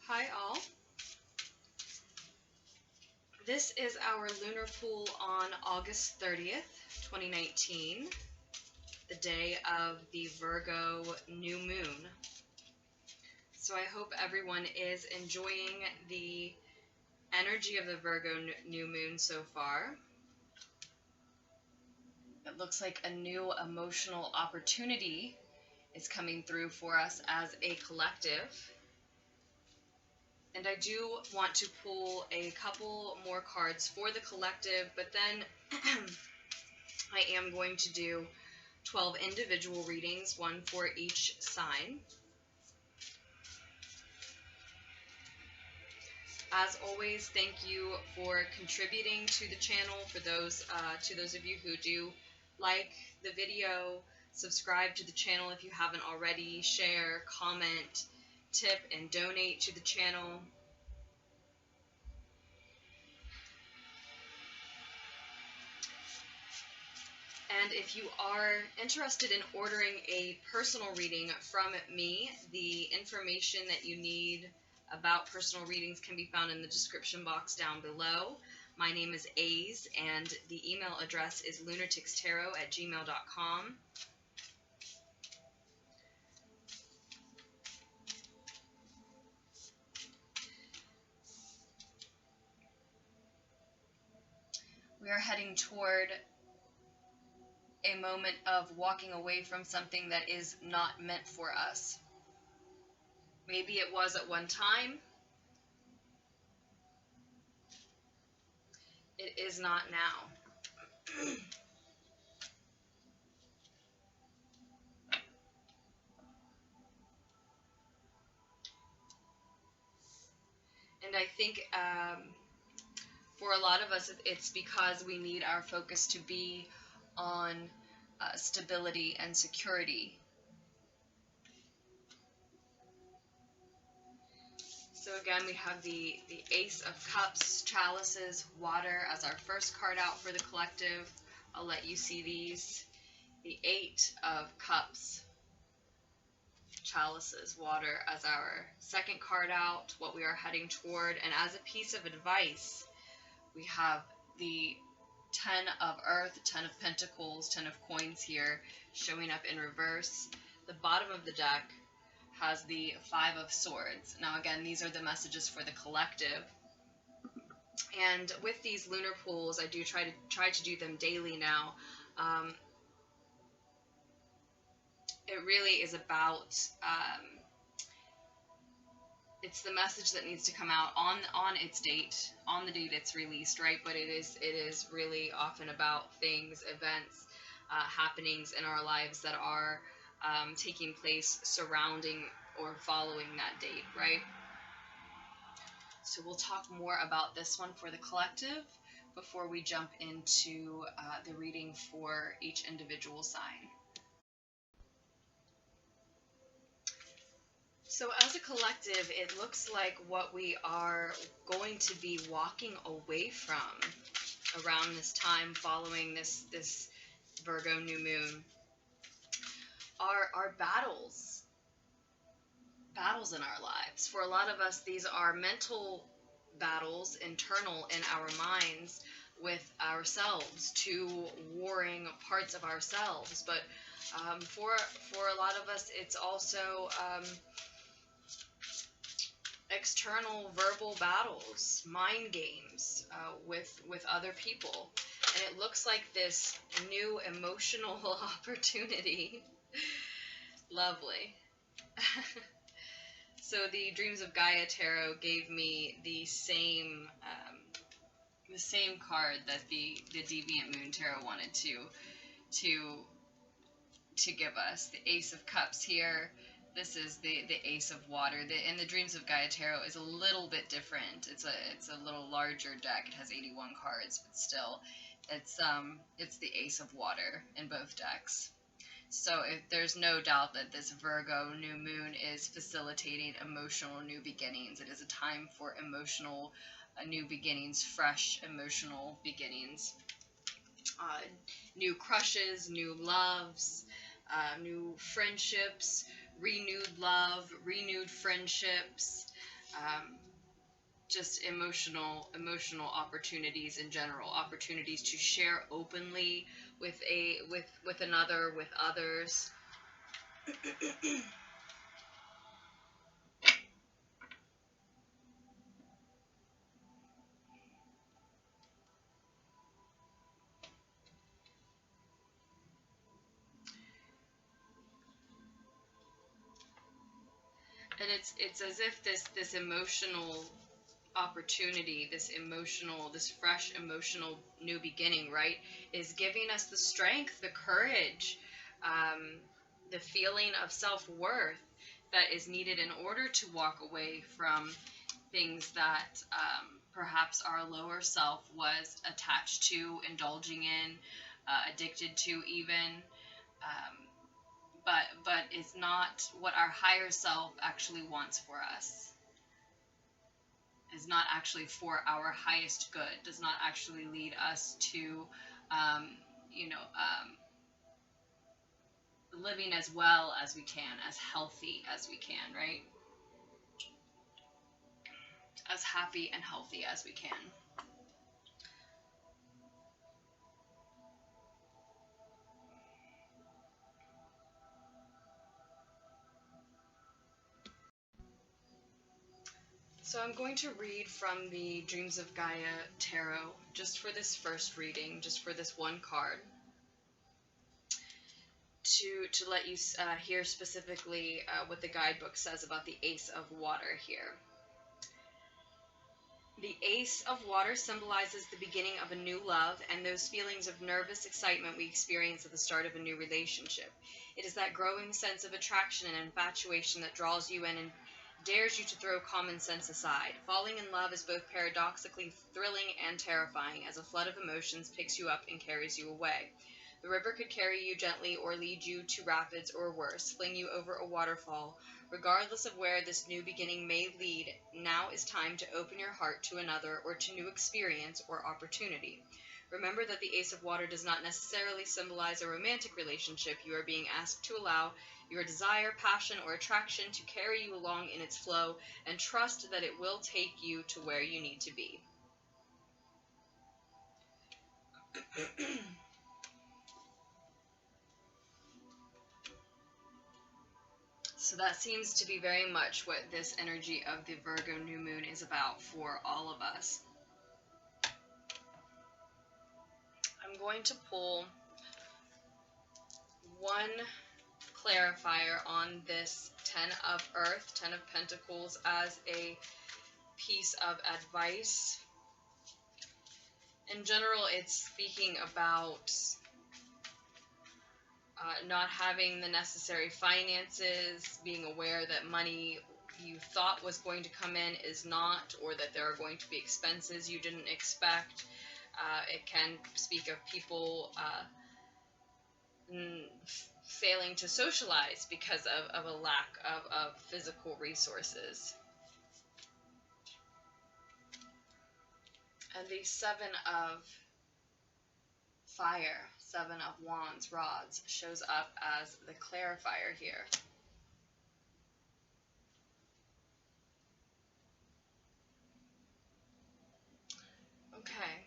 Hi all. This is our lunar pool on August 30th, 2019, the day of the Virgo New Moon. So I hope everyone is enjoying the energy of the Virgo New Moon so far. It looks like a new emotional opportunity is coming through for us as a collective. And I do want to pull a couple more cards for the collective, but then I am going to do 12 individual readings, one for each sign. As always, thank you for contributing to the channel. For those of you who do like the video, subscribe to the channel if you haven't already, share, comment, tip, and donate to the channel. And if you are interested in ordering a personal reading from me, the information that you need about personal readings can be found in the description box down below. My name is Aze, and the email address is LunarticksTarot@gmail.com. We are heading toward a moment of walking away from something that is not meant for us. Maybe it was at one time. It is not now. And I think for a lot of us, it's because we need our focus to be on stability and security. So again, we have the Ace of Cups, Chalices, Water as our first card out for the collective. I'll let you see these. The Eight of Cups, Chalices, Water as our second card out, what we are heading toward. And as a piece of advice, we have the 10 of Earth, 10 of Pentacles, 10 of Coins here, showing up in reverse. The bottom of the deck has the 5 of Swords. Now again, these are the messages for the collective. And with these lunar pools, I do try to do them daily now. It really is about it's the message that needs to come out on its date, on the date it's released, right? But it is really often about things, events, happenings in our lives that are taking place surrounding or following that date, right? So we'll talk more about this one for the collective before we jump into the reading for each individual sign. So as a collective, it looks like what we are going to be walking away from around this time following this Virgo new moon are battles in our lives. For a lot of us, these are mental battles, internal in our minds with ourselves, two warring parts of ourselves. But for a lot of us, it's also external verbal battles, mind games with other people. And it looks like this new emotional opportunity. Lovely. So the Dreams of Gaia Tarot gave me the same card that the Deviant Moon Tarot wanted to give us. The Ace of Cups here. This is the Ace of Water. And the Dreams of Gaia Tarot is a little bit different. It's a little larger deck. It has 81 cards, but still, it's the Ace of Water in both decks. So there's no doubt that this Virgo new moon is facilitating emotional new beginnings. It is a time for emotional new beginnings, fresh emotional beginnings, new crushes, new loves, new friendships, renewed love, renewed friendships. just emotional opportunities in general, opportunities to share openly with another, with others. And it's as if this emotional opportunity, this fresh emotional new beginning, right, is giving us the strength, the courage, the feeling of self-worth that is needed in order to walk away from things that perhaps our lower self was attached to, indulging in, addicted to even. But it's not what our higher self actually wants for us. Is not actually for our highest good. Does not actually lead us to, living as well as we can, as healthy as we can, right? As happy and healthy as we can. So I'm going to read from the Dreams of Gaia Tarot, just for this first reading, just for this one card, to let you hear specifically what the guidebook says about the Ace of Water here. The Ace of Water symbolizes the beginning of a new love and those feelings of nervous excitement we experience at the start of a new relationship. It is that growing sense of attraction and infatuation that draws you in and dares you to throw common sense aside. Falling in love is both paradoxically thrilling and terrifying, as a flood of emotions picks you up and carries you away. The river could carry you gently or lead you to rapids, or worse, fling you over a waterfall. Regardless of where this new beginning may lead, now is time to open your heart to another or to new experience or opportunity. Remember that the Ace of Water does not necessarily symbolize a romantic relationship. You are being asked to allow your desire, passion, or attraction to carry you along in its flow, and trust that it will take you to where you need to be. So that seems to be very much what this energy of the Virgo New Moon is about for all of us. I'm going to pull one clarifier on this 10 of Earth, 10 of Pentacles, as a piece of advice. In general, it's speaking about not having the necessary finances, being aware that money you thought was going to come in is not, or that there are going to be expenses you didn't expect. It can speak of people failing to socialize because of a lack of physical resources. And the 7 of Fire, 7 of Wands, rods, shows up as the clarifier here. Okay.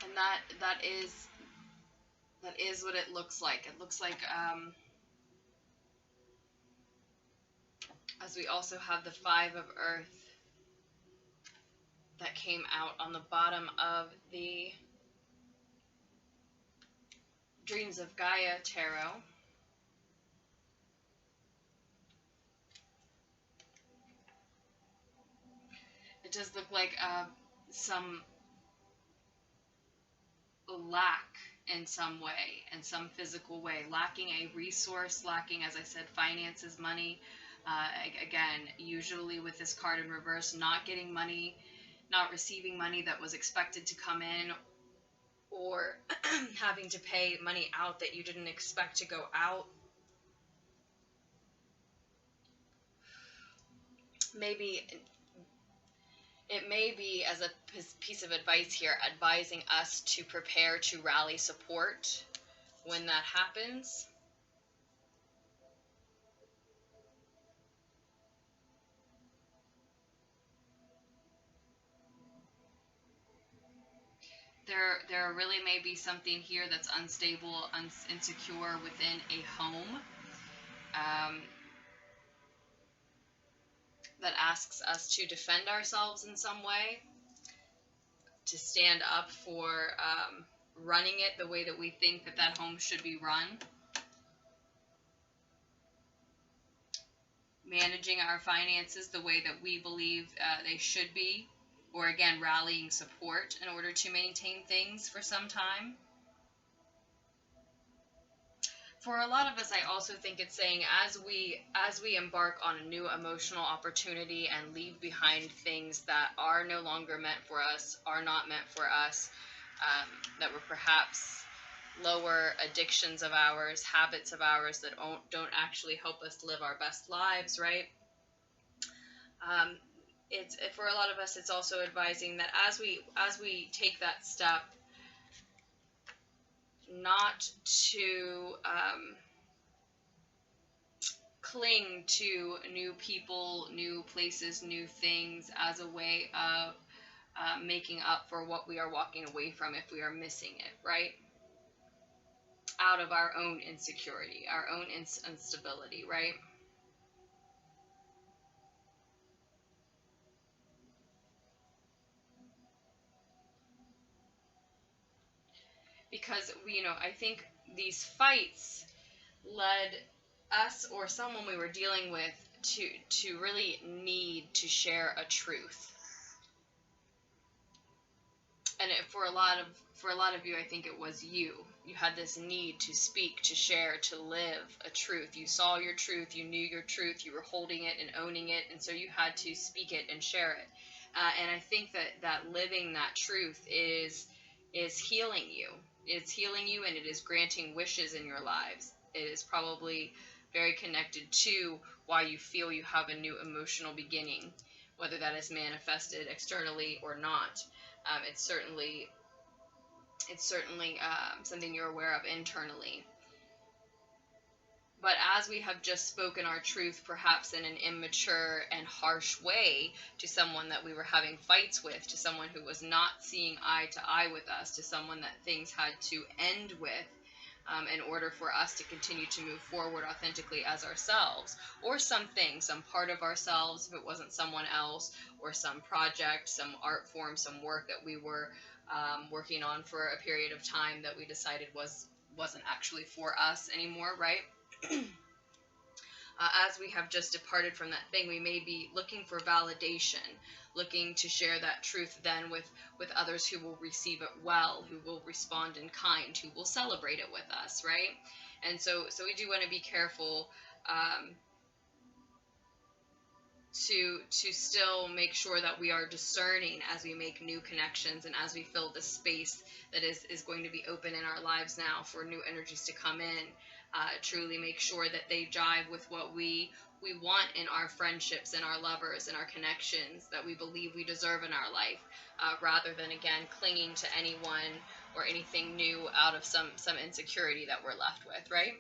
And that is what it looks like. It looks like, as we also have the 5 of Earth that came out on the bottom of the Dreams of Gaia Tarot. It does look like some lack in some way, in some physical way, lacking a resource, lacking, as I said, finances, money. Again, usually with this card in reverse, not getting money, not receiving money that was expected to come in, or having to pay money out that you didn't expect to go out. Maybe It may be, as a piece of advice here, advising us to prepare to rally support when that happens. There really may be something here that's unstable, insecure within a home, that asks us to defend ourselves in some way, to stand up for running it the way that we think that that home should be run, managing our finances the way that we believe they should be, or again, rallying support in order to maintain things for some time. For a lot of us, I also think it's saying as we embark on a new emotional opportunity and leave behind things that are no longer meant for us, are not meant for us, that were perhaps lower addictions of ours, habits of ours that don't actually help us live our best lives, right? It's, for a lot of us, it's also advising that as we take that step, not to cling to new people, new places, new things as a way of making up for what we are walking away from if we are missing it, right? Out of our own insecurity, our own instability, right? Because I think these fights led us or someone we were dealing with to really need to share a truth. And for a lot of you, I think it was you had this need to speak, to share, to live a truth. You saw your truth, you knew your truth, you were holding it and owning it, and so you had to speak it and share it. And I think that living that truth is healing you. It's healing you, and it is granting wishes in your lives. It is probably very connected to why you feel you have a new emotional beginning, whether that is manifested externally or not. It's certainly something you're aware of internally. But as we have just spoken our truth, perhaps in an immature and harsh way, to someone that we were having fights with, to someone who was not seeing eye to eye with us, to someone that things had to end with, in order for us to continue to move forward authentically as ourselves, or something, some part of ourselves, if it wasn't someone else, or some project, some art form, some work that we were working on for a period of time that we decided wasn't actually for us anymore, right? As we have just departed from that thing, we may be looking for validation, looking to share that truth then with others who will receive it well, who will respond in kind, who will celebrate it with us, right? And so we do want to be careful to still make sure that we are discerning as we make new connections and as we fill the space that is going to be open in our lives now for new energies to come in. Truly make sure that they jive with what we want in our friendships and our lovers and our connections that we believe we deserve in our life, rather than, again, clinging to anyone or anything new out of some insecurity that we're left with, right?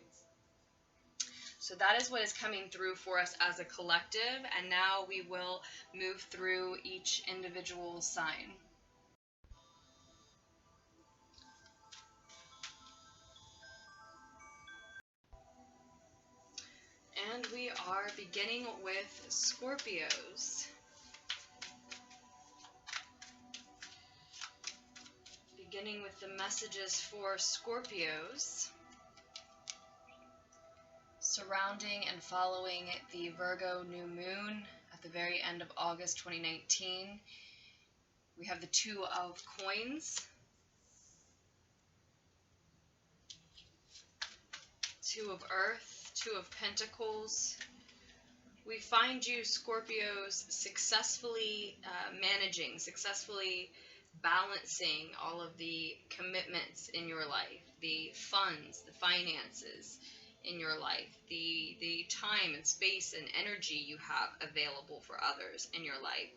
So that is what is coming through for us as a collective, and now we will move through each individual sign. And we are beginning with Scorpios. Beginning with the messages for Scorpios surrounding and following the Virgo New Moon at the very end of August 2019. We have the Two of Coins, Two of Earth, Two of Pentacles. We find you, Scorpios, successfully managing, successfully balancing all of the commitments in your life, the funds, the finances in your life, the time and space and energy you have available for others in your life.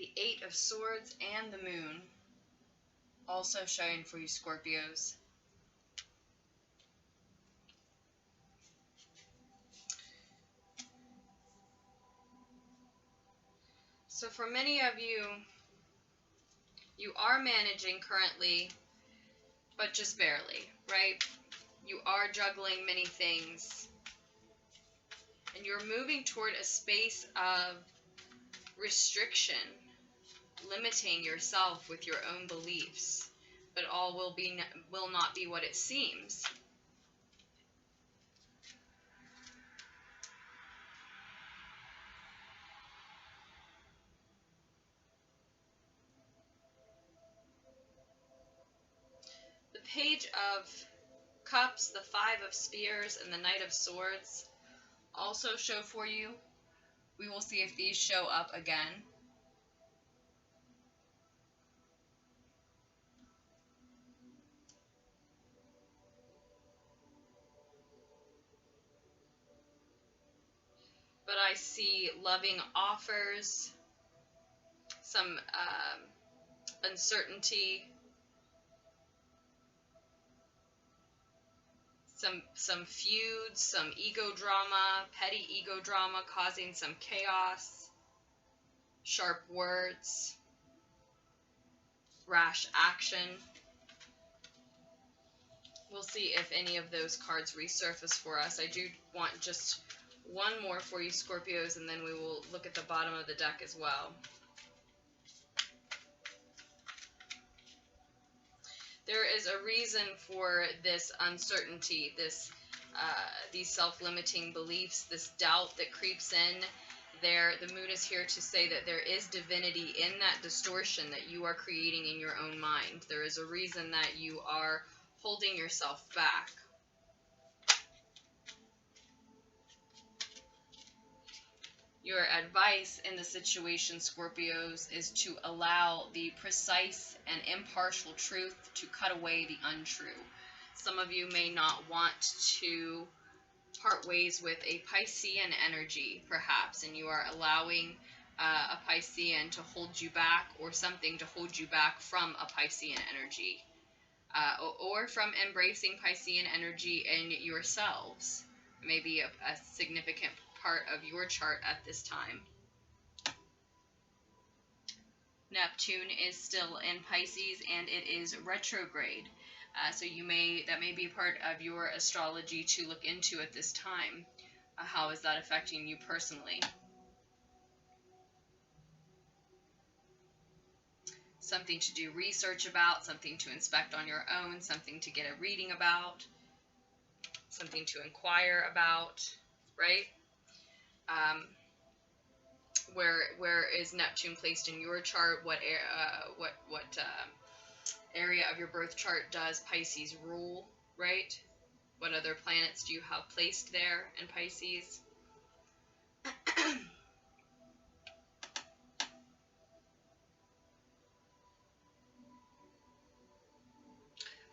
the Eight of Swords and the Moon, also showing for you Scorpios. So for many of you, you are managing currently, but just barely, right? You are juggling many things, and you're moving toward a space of restriction, limiting yourself with your own beliefs, but all will not be what it seems. The Page of Cups, the Five of Spears, and the Knight of Swords also show for you. We will see if these show up again. But I see loving offers, some uncertainty, some feuds, some ego drama, petty ego drama causing some chaos, sharp words, rash action. We'll see if any of those cards resurface for us. I do want just one more for you, Scorpios, and then we will look at the bottom of the deck as well. There is a reason for this uncertainty, these self-limiting beliefs, this doubt that creeps in. The moon is here to say that there is divinity in that distortion that you are creating in your own mind. There is a reason that you are holding yourself back. Your advice in the situation, Scorpios, is to allow the precise and impartial truth to cut away the untrue. Some of you may not want to part ways with a Piscean energy, perhaps, and you are allowing a Piscean to hold you back, or something to hold you back from a Piscean energy, or from embracing Piscean energy in yourselves. Maybe a significant part of your chart at this time. Neptune is still in Pisces, and it is retrograde. So that may be part of your astrology to look into at this time. How is that affecting you personally? Something to do research about, something to inspect on your own, something to get a reading about, something to inquire about, right? Where is Neptune placed in your chart? What area of your birth chart does Pisces rule, right? What other planets do you have placed there in Pisces?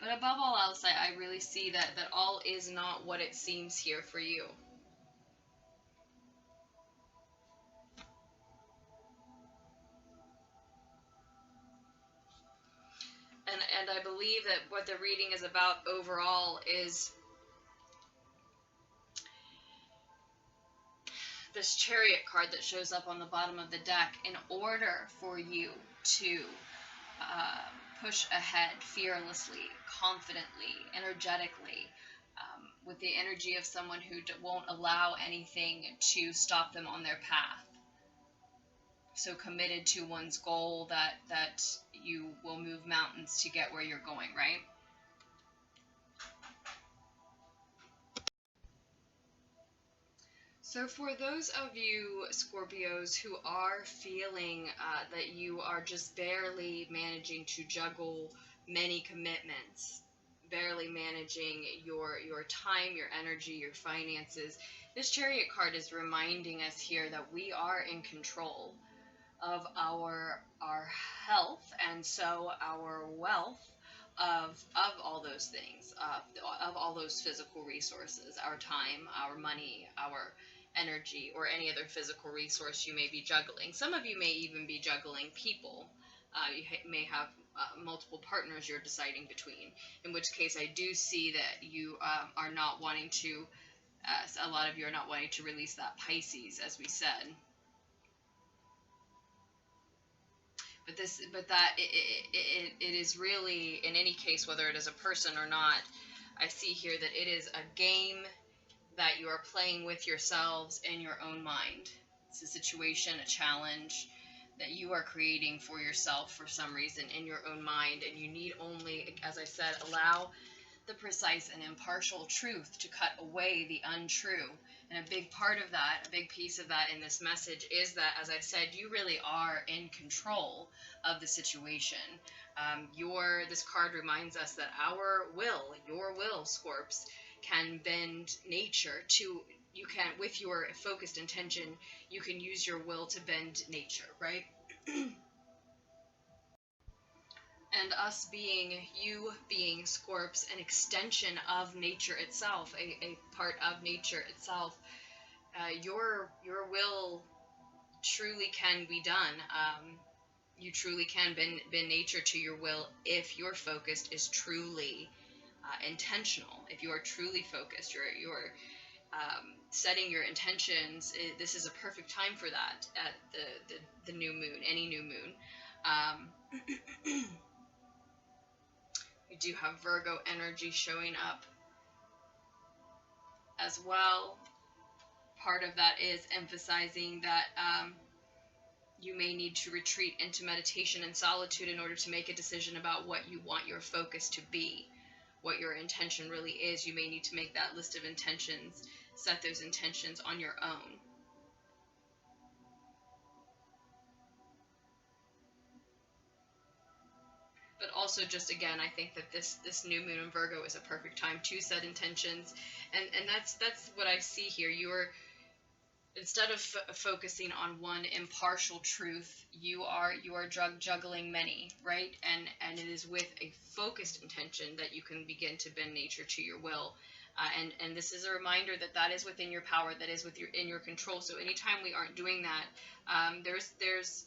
But above all else, I really see that all is not what it seems here for you. And I believe that what the reading is about overall is this Chariot card that shows up on the bottom of the deck. In order for you to push ahead fearlessly, confidently, energetically, with the energy of someone who won't allow anything to stop them on their path. So committed to one's goal that you will move mountains to get where you're going, right? So for those of you, Scorpios, who are feeling that you are just barely managing to juggle many commitments, barely managing your time, your energy, your finances, this Chariot card is reminding us here that we are in control of our health, and so our wealth, of all those things, of all those physical resources, our time, our money, our energy or any other physical resource you may be juggling. Some of you may even be juggling people. You may have multiple partners you're deciding between, in which case I do see that you are not wanting to, a lot of you are not wanting to release that Pisces, as we said. But that it is really, in any case, whether it is a person or not, I see here that it is a game that you are playing with yourselves in your own mind. It's a situation, a challenge that you are creating for yourself for some reason in your own mind, and you need only, as I said, allow the precise and impartial truth to cut away the untrue. And a big part of that, a big piece of that in this message is that, as I've said, you really are in control of the situation. This card reminds us that our will, your will, Scorps, can bend nature to, you can, with your focused intention, you can use your will to bend nature, right? And us being, you being Scorps, an extension of nature itself, a part of nature itself, your will truly can be done. You truly can bend nature to your will if your focused is truly intentional. If you are truly focused, you're setting your intentions. This is a perfect time for that at the new moon, any new moon. We do have Virgo energy showing up as well. Part of that is emphasizing that you may need to retreat into meditation and solitude in order to make a decision about what you want your focus to be, what your intention really is. You may need to make that list of intentions, set those intentions on your own. But also, just again, I think that this new moon in Virgo is a perfect time to set intentions, and that's what I see here. You're, instead of focusing on one impartial truth, you are juggling many, right? And it is with a focused intention that you can begin to bend nature to your will. And this is a reminder that that is within your power, that is in your control. So anytime we aren't doing that, there's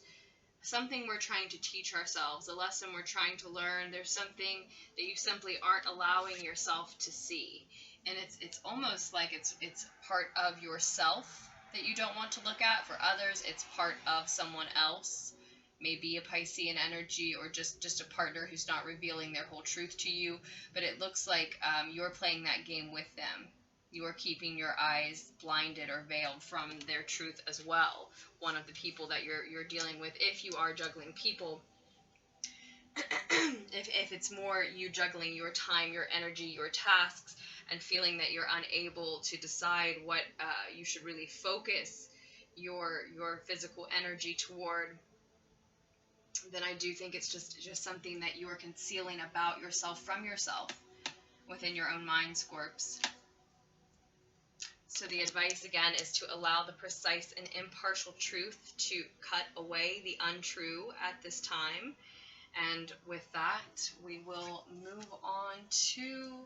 something we're trying to teach ourselves, a lesson we're trying to learn. There's something that you simply aren't allowing yourself to see, and it's almost like it's part of yourself that you don't want to look at. For others, it's part of someone else, maybe a Piscean energy, or just a partner who's not revealing their whole truth to you. But it looks like you're playing that game with them. You are keeping your eyes blinded or veiled from their truth as well. One of the people that you're dealing with, if you are juggling people, if it's more you juggling your time, your energy, your tasks, and feeling that you're unable to decide what you should really focus your physical energy toward, then I do think it's just something that you are concealing about yourself from yourself within your own mind, Scorps. So the advice, again, is to allow the precise and impartial truth to cut away the untrue at this time. And with that, we will move on to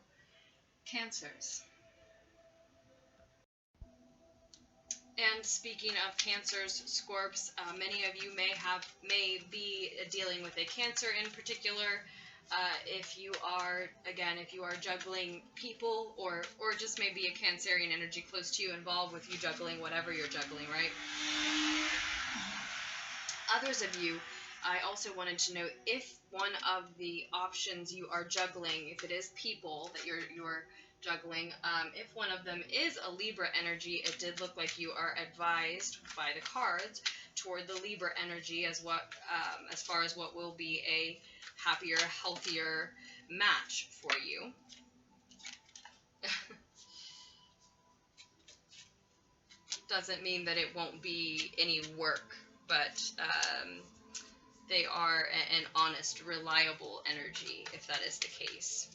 Cancers. And speaking of Cancers, Scorps, many of you may be dealing with a Cancer in particular. If you are juggling people, or just maybe a Cancerian energy close to you involved with you juggling whatever you're juggling, right? Others of you, I also wanted to note, if one of the options you are juggling, if it is people that you're juggling, if one of them is a Libra energy, it did look like you are advised by the cards toward the Libra energy as far as what will be a happier, healthier match for you. Doesn't mean that it won't be any work, but they are an honest, reliable energy, if that is the case.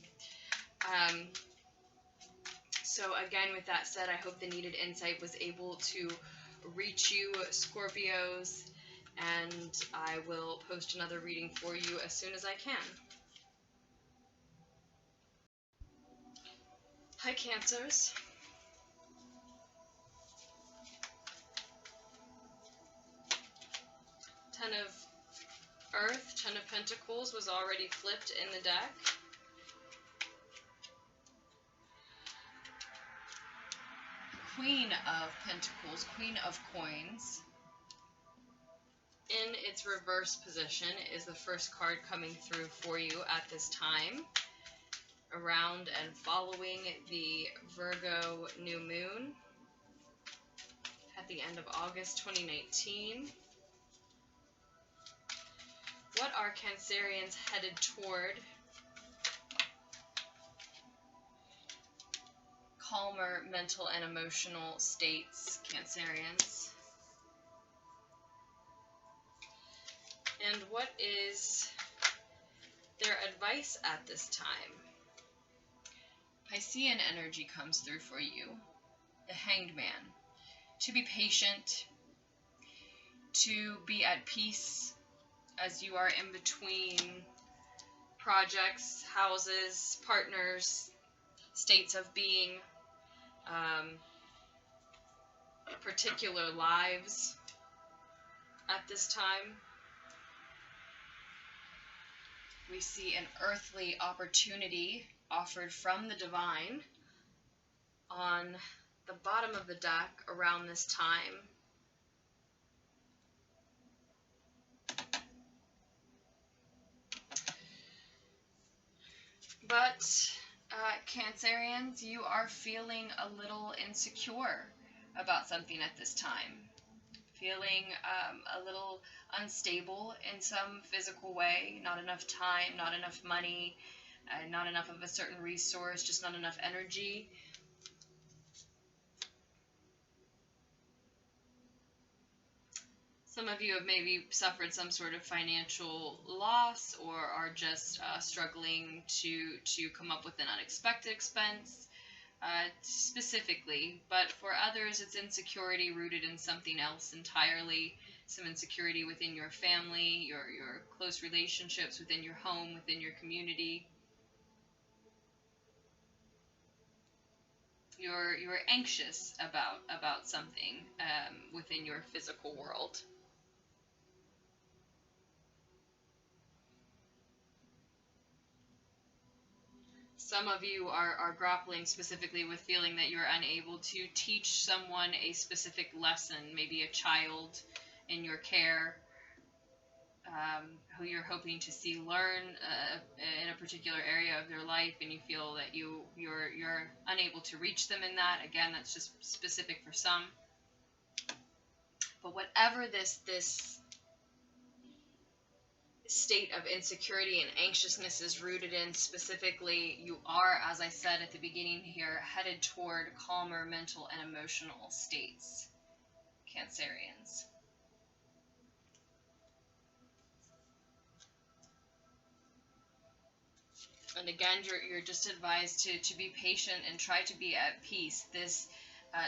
So again, with that said, I hope the needed insight was able to reach you, Scorpios, and I will post another reading for you as soon as I can. Hi, Cancers. of Earth, Ten of Pentacles was already flipped in the deck. Queen of Pentacles, Queen of Coins. In its reverse position is the first card coming through for you at this time, around and following the Virgo New Moon at the end of August 2019. What are Cancerians headed toward? Calmer mental and emotional states, Cancerians. And what is their advice at this time? Piscean energy comes through for you. The Hanged Man. To be patient, to be at peace as you are in between projects, houses, partners, states of being, particular lives at this time. We see an earthly opportunity offered from the divine on the bottom of the deck around this time. But, Cancerians, you are feeling a little insecure about something at this time. Feeling a little unstable in some physical way, not enough time, not enough money, not enough of a certain resource, just not enough energy. Some of you have maybe suffered some sort of financial loss or are just struggling to come up with an unexpected expense. Specifically, but for others it's insecurity rooted in something else entirely. Some insecurity within your family, your close relationships, within your home, within your community. You're anxious about something within your physical world. Some of you are grappling specifically with feeling that you're unable to teach someone a specific lesson, maybe a child in your care, who you're hoping to see learn in a particular area of their life, and you feel that you're unable to reach them in that. Again, that's just specific for some. But whatever this state of insecurity and anxiousness is rooted in, specifically, you are, as I said at the beginning here, headed toward calmer mental and emotional states, Cancerians. And again, you're just advised to be patient and try to be at peace. This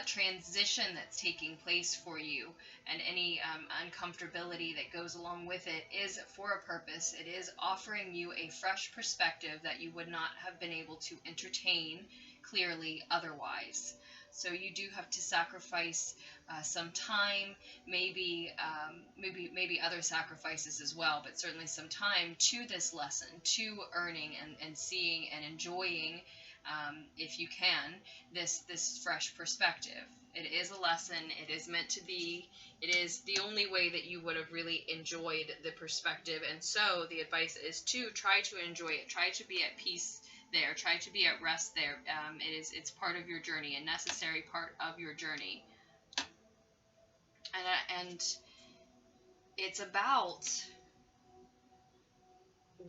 transition that's taking place for you and any uncomfortability that goes along with it is for a purpose. It is offering you a fresh perspective that you would not have been able to entertain clearly otherwise. So you do have to sacrifice some time, maybe other sacrifices as well, but certainly some time to this lesson, to earning and seeing and enjoying, if you can, this fresh perspective. It is a lesson. It is meant to be. It is the only way that you would have really enjoyed the perspective. And so the advice is to try to enjoy it. Try to be at peace there. Try to be at rest there. It's part of your journey, a necessary part of your journey. And it's about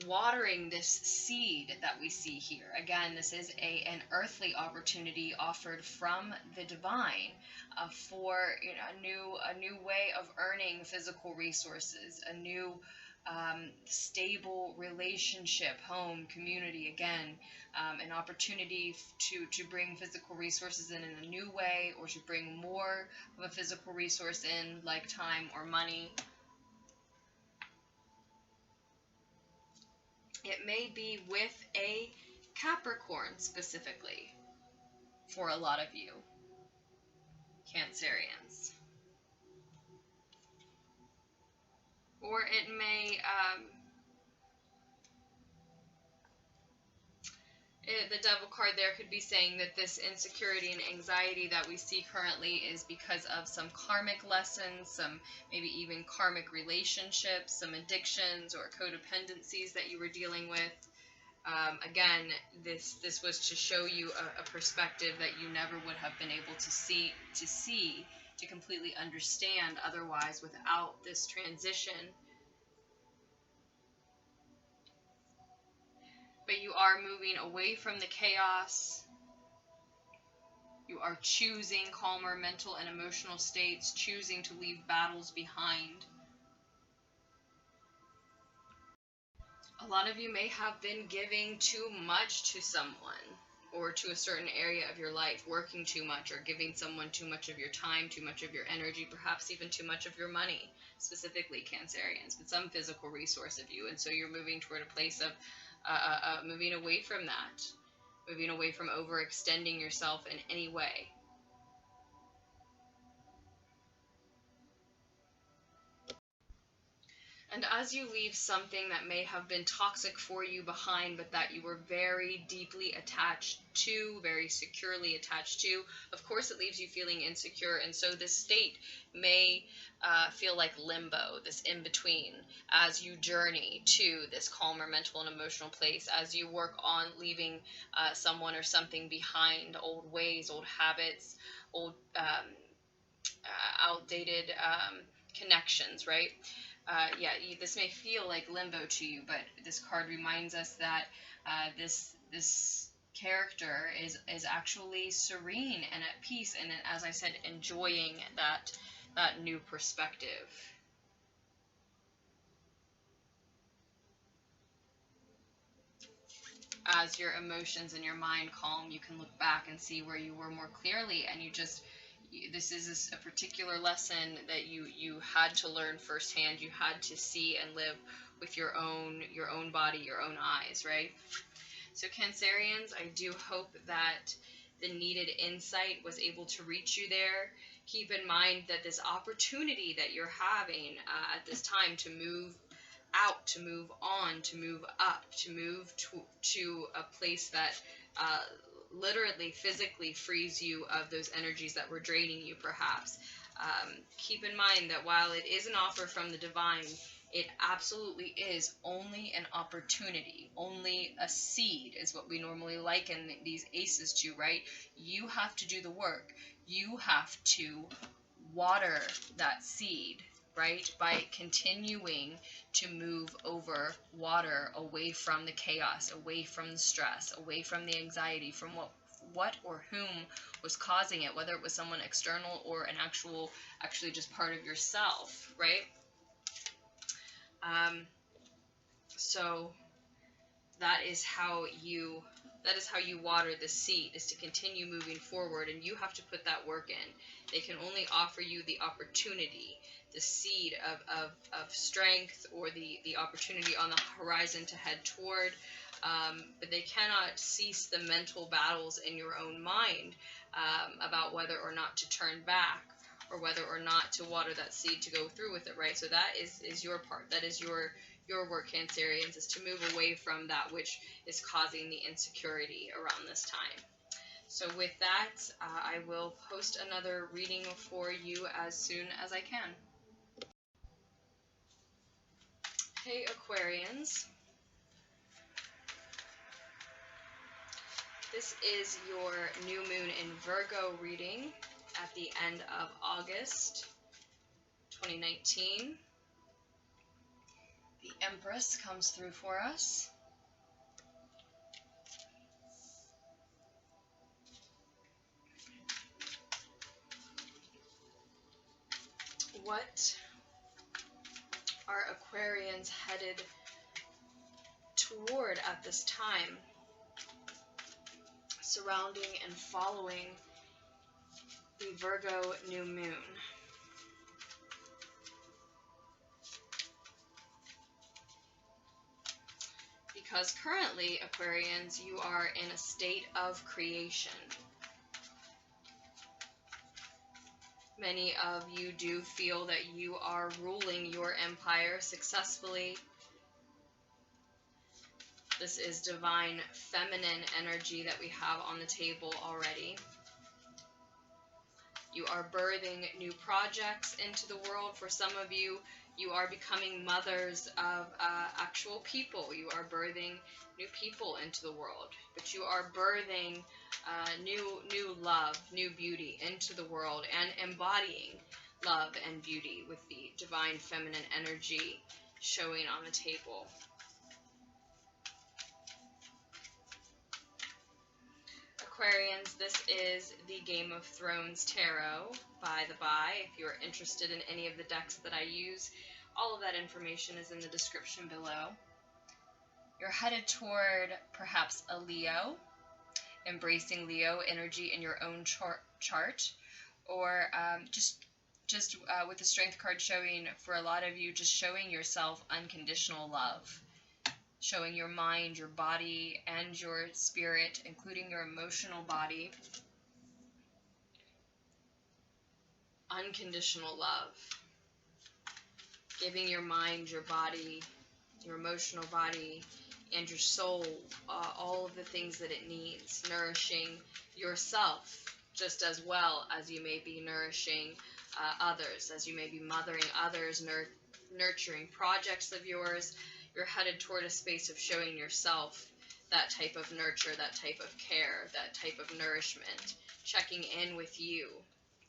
watering this seed that we see here. Again, this is an earthly opportunity offered from the divine for a new way of earning physical resources, a new stable relationship, home, community. Again, an opportunity to bring physical resources in a new way, or to bring more of a physical resource in, like time or money. It may be with a Capricorn specifically for a lot of you, Cancerians. Or it may, the Devil card there could be saying that this insecurity and anxiety that we see currently is because of some karmic lessons, some maybe even karmic relationships, some addictions or codependencies that you were dealing with. Again, this was to show you a perspective that you never would have been able to see, to completely understand otherwise without this transition. But you are moving away from the chaos. You are choosing calmer mental and emotional states, choosing to leave battles behind. A lot of you may have been giving too much to someone or to a certain area of your life, working too much or giving someone too much of your time, too much of your energy, perhaps even too much of your money, specifically Cancerians, but some physical resource of you. And so you're moving toward a place of moving away from that, moving away from overextending yourself in any way. And as you leave something that may have been toxic for you behind, but that you were very deeply attached to, very securely attached to, of course it leaves you feeling insecure. And so this state may feel like limbo, this in-between, as you journey to this calmer mental and emotional place, as you work on leaving someone or something behind, old ways, old habits, old outdated connections, right? This may feel like limbo to you, but this card reminds us that this character is actually serene and at peace, and as I said, enjoying that new perspective. As your emotions and your mind calm, you can look back and see where you were more clearly, and this is a particular lesson that you had to learn firsthand. You had to see and live with your own body, your own eyes, right? So Cancerians, I do hope that the needed insight was able to reach you there. Keep in mind that this opportunity that you're having at this time to move out, to move on, to move up, to move to a place that literally, physically frees you of those energies that were draining you, perhaps. Keep in mind that while it is an offer from the divine, it absolutely is only an opportunity, only a seed is what we normally liken these aces to, right? You have to do the work. You have to water that seed, right? By continuing to move over water, away from the chaos, away from the stress, away from the anxiety, from what or whom was causing it, whether it was someone external or an actually just part of yourself, right? So that is how you water the seed, is to continue moving forward, and you have to put that work in. They can only offer you the opportunity, the seed of strength, or the opportunity on the horizon to head toward, but they cannot cease the mental battles in your own mind about whether or not to turn back, or whether or not to water that seed to go through with it, right? So that is your part. That is your work, Cancerians, is to move away from that which is causing the insecurity around this time. So with that, I will post another reading for you as soon as I can. Hey, Aquarians. This is your new moon in Virgo reading at the end of August 2019. The Empress comes through for us. What are Aquarians headed toward at this time, surrounding and following the Virgo new moon? Because currently, Aquarians, you are in a state of creation. Many of you do feel that you are ruling your empire successfully. This is divine feminine energy that we have on the table already. You are birthing new projects into the world. For some of you, you are becoming mothers of actual people. You are birthing new people into the world. But you are birthing new love, new beauty into the world, and embodying love and beauty with the divine feminine energy showing on the table. Aquarians, this is the Game of Thrones Tarot, by the by. If you're interested in any of the decks that I use, all of that information is in the description below. You're headed toward perhaps a Leo, embracing Leo energy in your own chart, or just with the Strength card showing, for a lot of you, just showing yourself unconditional love. Showing your mind, your body, and your spirit, including your emotional body, unconditional love. Giving your mind, your body, your emotional body, and your soul all of the things that it needs. Nourishing yourself just as well as you may be nourishing others, as you may be mothering others, nurturing projects of yours. You're headed toward a space of showing yourself that type of nurture, that type of care, that type of nourishment. Checking in with you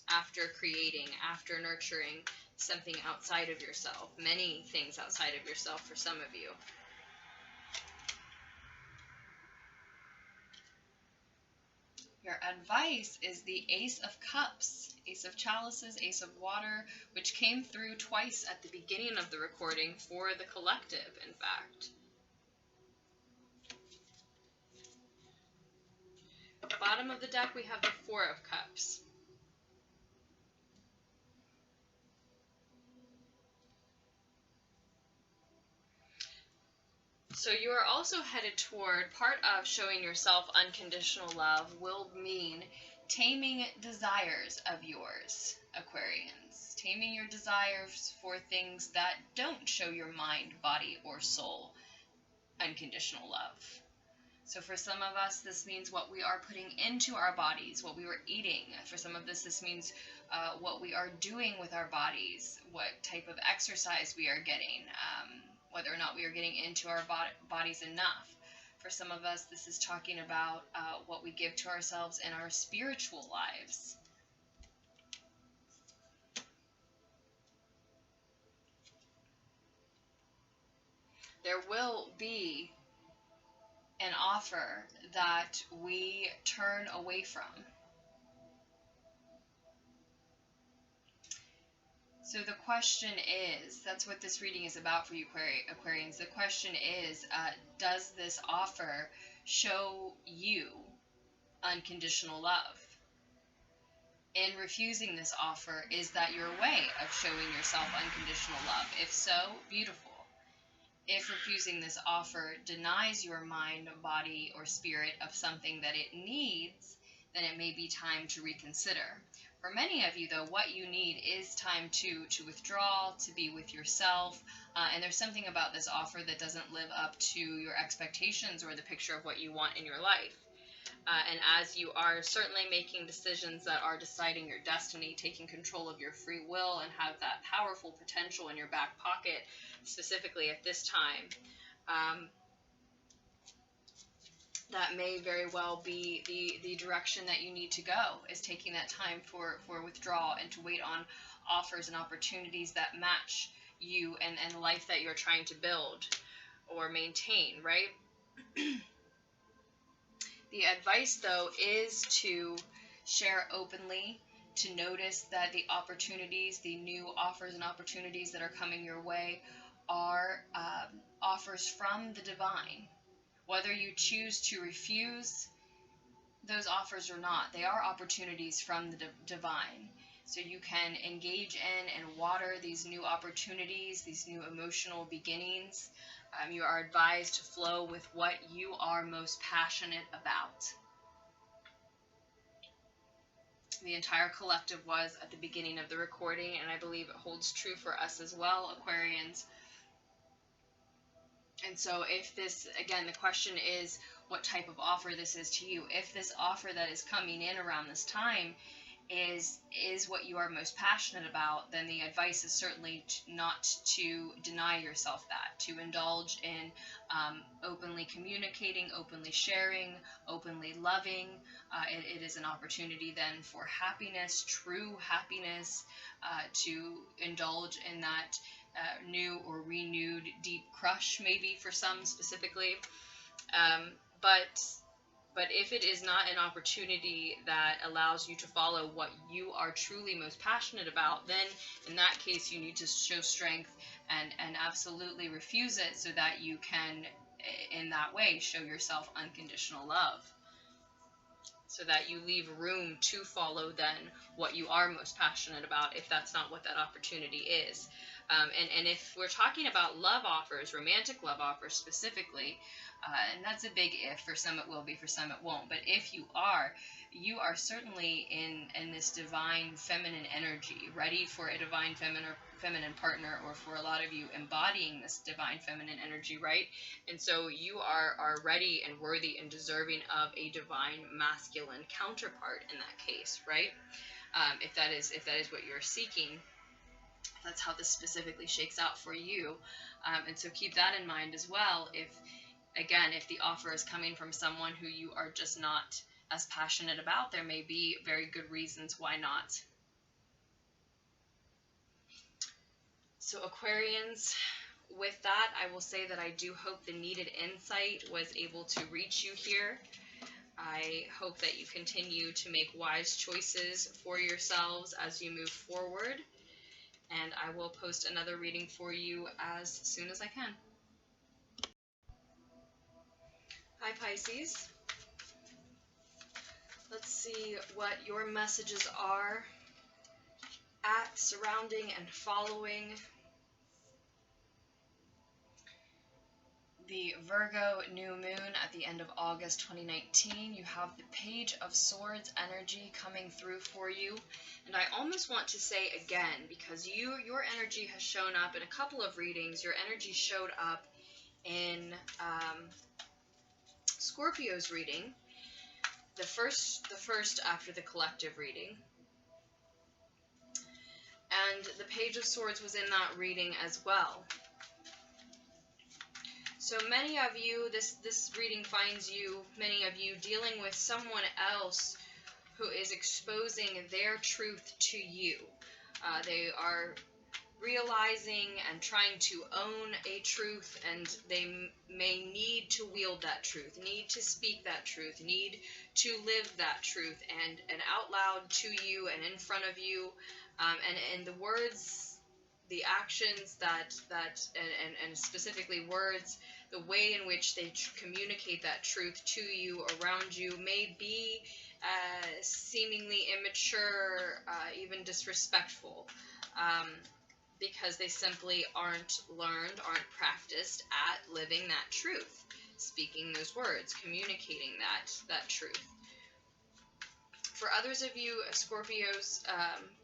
after creating, after nurturing something outside of yourself. Many things outside of yourself for some of you. Your advice is the Ace of Cups, Ace of Chalices, Ace of Water, which came through twice at the beginning of the recording for the collective, in fact. At the bottom of the deck, we have the Four of Cups. So you are also headed toward, part of showing yourself unconditional love will mean taming desires of yours, Aquarians. Taming your desires for things that don't show your mind, body, or soul unconditional love. So for some of us, this means what we are putting into our bodies, what we are eating. For some of this means what we are doing with our bodies, what type of exercise we are getting, whether or not we are getting into our bodies enough. For some of us, this is talking about what we give to ourselves in our spiritual lives. There will be an offer that we turn away from. So the question is, that's what this reading is about for you, Aquarians. The question is, does this offer show you unconditional love? In refusing this offer, is that your way of showing yourself unconditional love? If so, beautiful. If refusing this offer denies your mind, body, or spirit of something that it needs, then it may be time to reconsider. For many of you, though, what you need is time to withdraw, to be with yourself, and there's something about this offer that doesn't live up to your expectations or the picture of what you want in your life. And as you are certainly making decisions that are deciding your destiny, taking control of your free will, and have that powerful potential in your back pocket, specifically at this time, that may very well be the direction that you need to go, is taking that time for withdrawal and to wait on offers and opportunities that match you and the life that you're trying to build or maintain, right? The advice, though, is to share openly, to notice that the opportunities, the new offers and opportunities that are coming your way are offers from the divine. Whether you choose to refuse those offers or not, they are opportunities from the divine. So you can engage in and water these new opportunities, these new emotional beginnings. You are advised to flow with what you are most passionate about. the entire collective was at the beginning of the recording, and I believe it holds true for us as well, Aquarians. And so if this, again, the question is what type of offer this is to you. If this offer that is coming in around this time is what you are most passionate about, then the advice is certainly not to deny yourself that, to indulge in openly communicating, openly sharing, openly loving. It is an opportunity then for happiness, true happiness, to indulge in that new or renewed deep crush, maybe for some specifically. But if it is not an opportunity that allows you to follow what you are truly most passionate about, then in that case you need to show strength and absolutely refuse it, so that you can, in that way, show yourself unconditional love. So that you leave room to follow then what you are most passionate about, if that's not what that opportunity is. And if we're talking about love offers, romantic love offers specifically, and that's a big if, for some it will be, for some it won't, but if you are certainly in this divine feminine energy, ready for a divine feminine partner, or for a lot of you embodying this divine feminine energy, right? And so you are ready and worthy and deserving of a divine masculine counterpart in that case, right? If that is what you're seeking, that's how this specifically shakes out for you. And so keep that in mind as well. If the offer is coming from someone who you are just not as passionate about, there may be very good reasons why not. So Aquarians, with that, I will say that I do hope the needed insight was able to reach you here. I hope that you continue to make wise choices for yourselves as you move forward. And I will post another reading for you as soon as I can. Hi Pisces. Let's see what your messages are at, surrounding, and following the Virgo New Moon at the end of August 2019. You have the Page of Swords energy coming through for you. And I almost want to say again, because your energy has shown up in a couple of readings. Your energy showed up in Scorpio's reading, the first after the collective reading. And the Page of Swords was in that reading as well. So many of you, this reading finds you, many of you, dealing with someone else who is exposing their truth to you. They are realizing and trying to own a truth, and they may need to wield that truth, need to speak that truth, need to live that truth, and out loud to you and in front of you, and the words, the actions and specifically words, the way in which they communicate that truth to you, around you, may be seemingly immature, even disrespectful, because they simply aren't learned, aren't practiced at living that truth, speaking those words, communicating that truth. For others of you, Scorpios,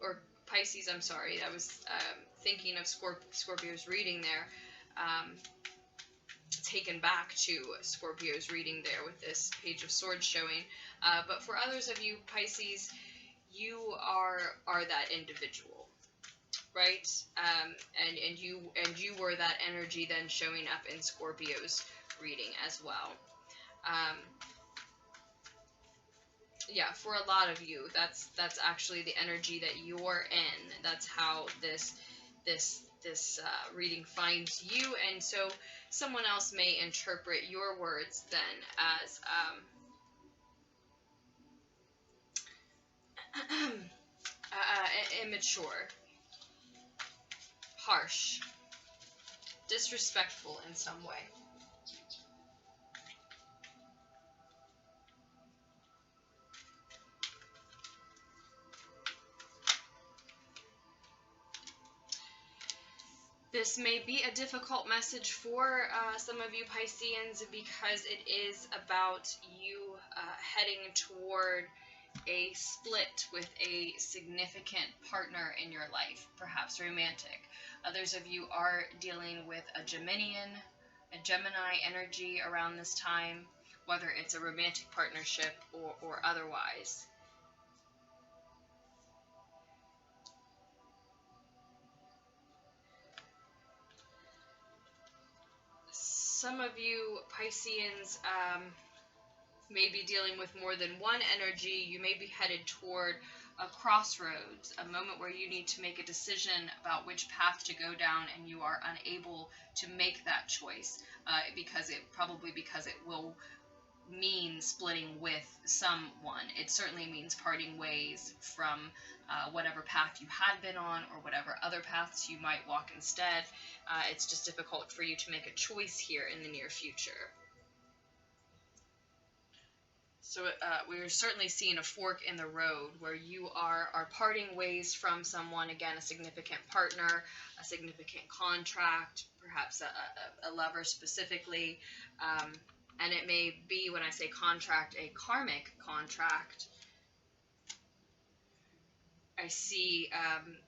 or Pisces, I'm sorry, I was thinking of Scorpio's reading there, taken back to Scorpio's reading there with this Page of Swords showing. But for others of you, Pisces, you are that individual, right? And you were that energy then showing up in Scorpio's reading as well. Yeah, for a lot of you, that's actually the energy that you're in. That's how this reading finds you, and so someone else may interpret your words then as immature, harsh, disrespectful in some way. This may be a difficult message for some of you Pisceans, because it is about you heading toward a split with a significant partner in your life, perhaps romantic. Others of you are dealing with a Gemini energy around this time, whether it's a romantic partnership or otherwise. Some of you Pisceans may be dealing with more than one energy. You may be headed toward a crossroads, a moment where you need to make a decision about which path to go down, and you are unable to make that choice because it will mean splitting with someone. It certainly means parting ways from whatever path you had been on or whatever other paths you might walk instead. It's just difficult for you to make a choice here in the near future. So we're certainly seeing a fork in the road where you are parting ways from someone, again, a significant partner, a significant contract, perhaps a lover specifically. And it may be, when I say contract, a karmic contract. I see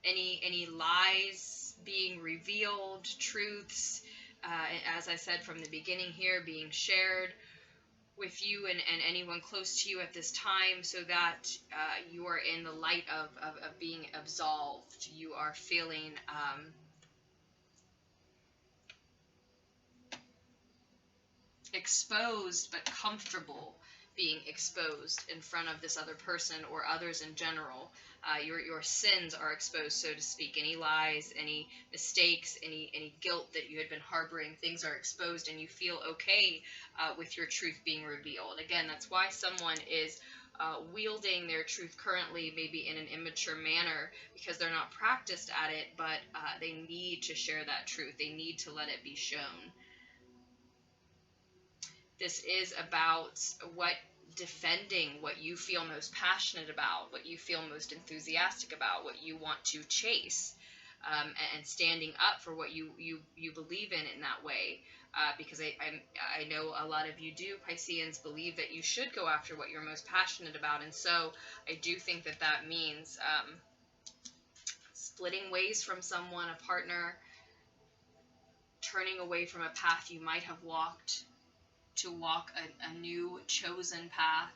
any lies being revealed, truths, as I said from the beginning here, being shared with you and anyone close to you at this time, so that you are in the light of being absolved. You are feeling exposed, but comfortable being exposed in front of this other person or others in general. Your sins are exposed, so to speak. Any lies, any mistakes, any guilt that you had been harboring, things are exposed, and you feel okay with your truth being revealed. Again, that's why someone is wielding their truth currently, maybe in an immature manner, because they're not practiced at it, but they need to share that truth. They need to let it be shown. This is about defending what you feel most passionate about, what you feel most enthusiastic about, what you want to chase, and standing up for what you believe in that way. Because I know a lot of you do, Pisceans, believe that you should go after what you're most passionate about. And so I do think that means splitting ways from someone, a partner, turning away from a path you might have walked to walk a new chosen path.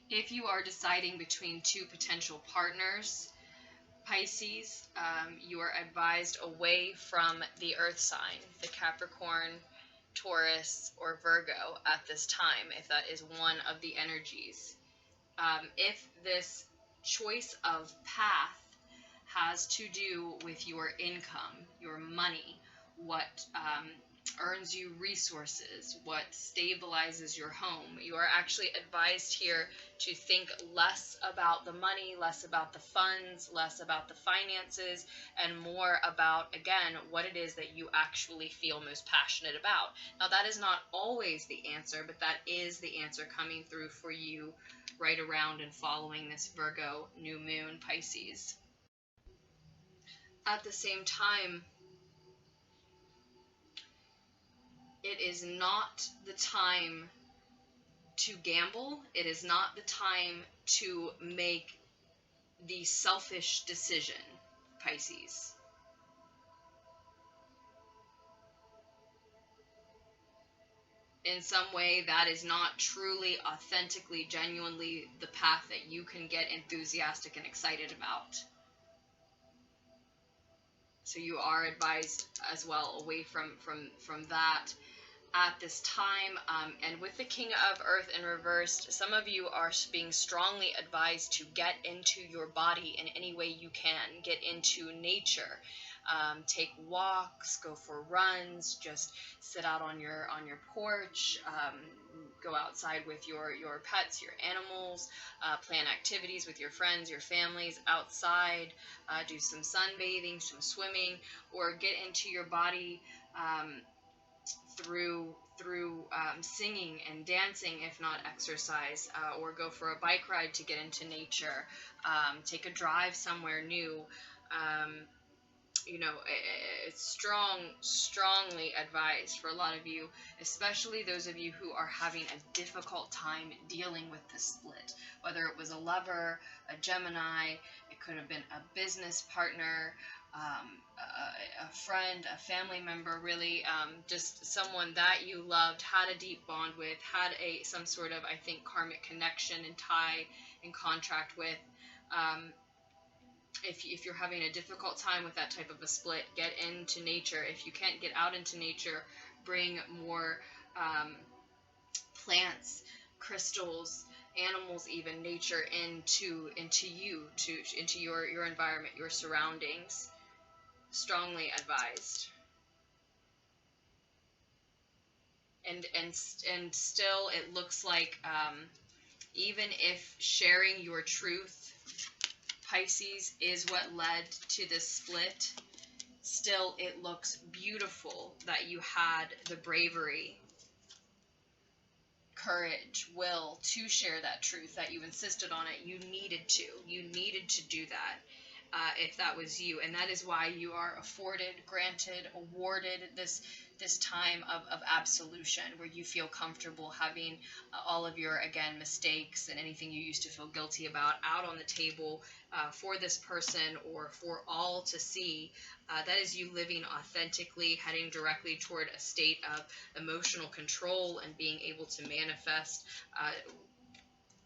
If you are deciding between two potential partners, Pisces, you are advised away from the Earth sign, the Capricorn, Taurus, or Virgo at this time, if that is one of the energies. If this choice of path has to do with your income, your money, what earns you resources, what stabilizes your home, you are actually advised here to think less about the money, less about the funds, less about the finances, and more about, again, what it is that you actually feel most passionate about. Now, that is not always the answer, but that is the answer coming through for you right around and following this Virgo New Moon, Pisces. At the same time, it is not the time to gamble. It is not the time to make the selfish decision, Pisces. In some way, that is not truly, authentically, genuinely the path that you can get enthusiastic and excited about. So you are advised as well away from that at this time. And with the King of Earth in reversed, some of you are being strongly advised to get into your body in any way you can. Get into nature. Take walks, go for runs, just sit out on your porch, go outside with your pets, your animals, plan activities with your friends, your families outside, do some sunbathing, some swimming, or get into your body through singing and dancing, if not exercise, or go for a bike ride to get into nature, take a drive somewhere new. you know, it's strongly advised for a lot of you, especially those of you who are having a difficult time dealing with the split. Whether it was a lover, a Gemini, it could have been a business partner, a friend, a family member, really, just someone that you loved, had a deep bond with, had some sort of, I think, karmic connection and tie and contract with. If you're having a difficult time with that type of a split, get into nature. If you can't get out into nature, bring more plants, crystals, animals, even nature into your environment, your surroundings. Strongly advised. And still, it looks like even if sharing your truth, Pisces, is what led to this split, still it looks beautiful that you had the bravery, courage, will to share that truth, that you insisted on it. You needed to do that. If that was you, and that is why you are afforded, granted, awarded this time of absolution, where you feel comfortable having all of your, again, mistakes and anything you used to feel guilty about out on the table for this person or for all to see. That is you living authentically, heading directly toward a state of emotional control and being able to manifest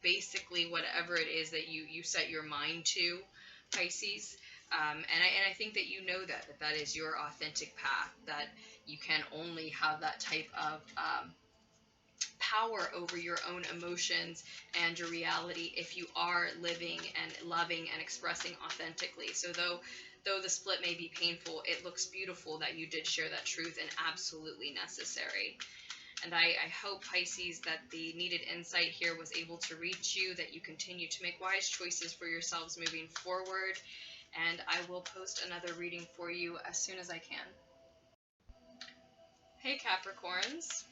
basically whatever it is that you set your mind to, Pisces. And I think that you know that is your authentic path, that you can only have that type of power over your own emotions and your reality if you are living and loving and expressing authentically. So though the split may be painful, it looks beautiful that you did share that truth, and absolutely necessary. And I hope, Pisces, that the needed insight here was able to reach you, that you continue to make wise choices for yourselves moving forward. And I will post another reading for you as soon as I can. Hey Capricorns,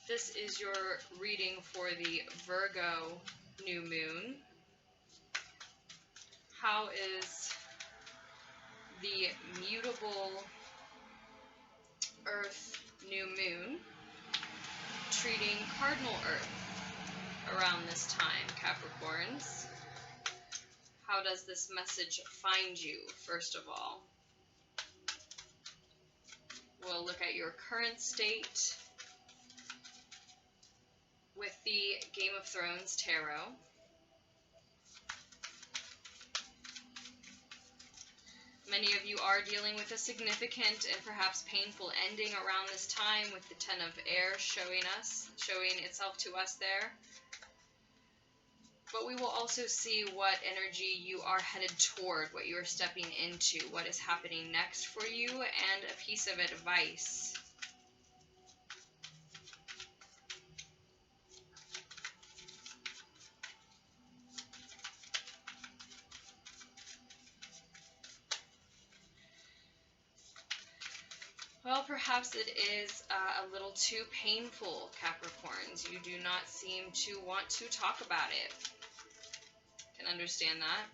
this is your reading for the Virgo New Moon. How is the mutable Earth New Moon treating Cardinal Earth around this time, Capricorns? How does this message find you, first of all? We'll look at your current state with the Game of Thrones Tarot. Many of you are dealing with a significant and perhaps painful ending around this time, with the Ten of Air showing itself to us there. But we will also see what energy you are headed toward, what you are stepping into, what is happening next for you, and a piece of advice. Well, perhaps it is a little too painful, Capricorns. You do not seem to want to talk about it. Can understand that.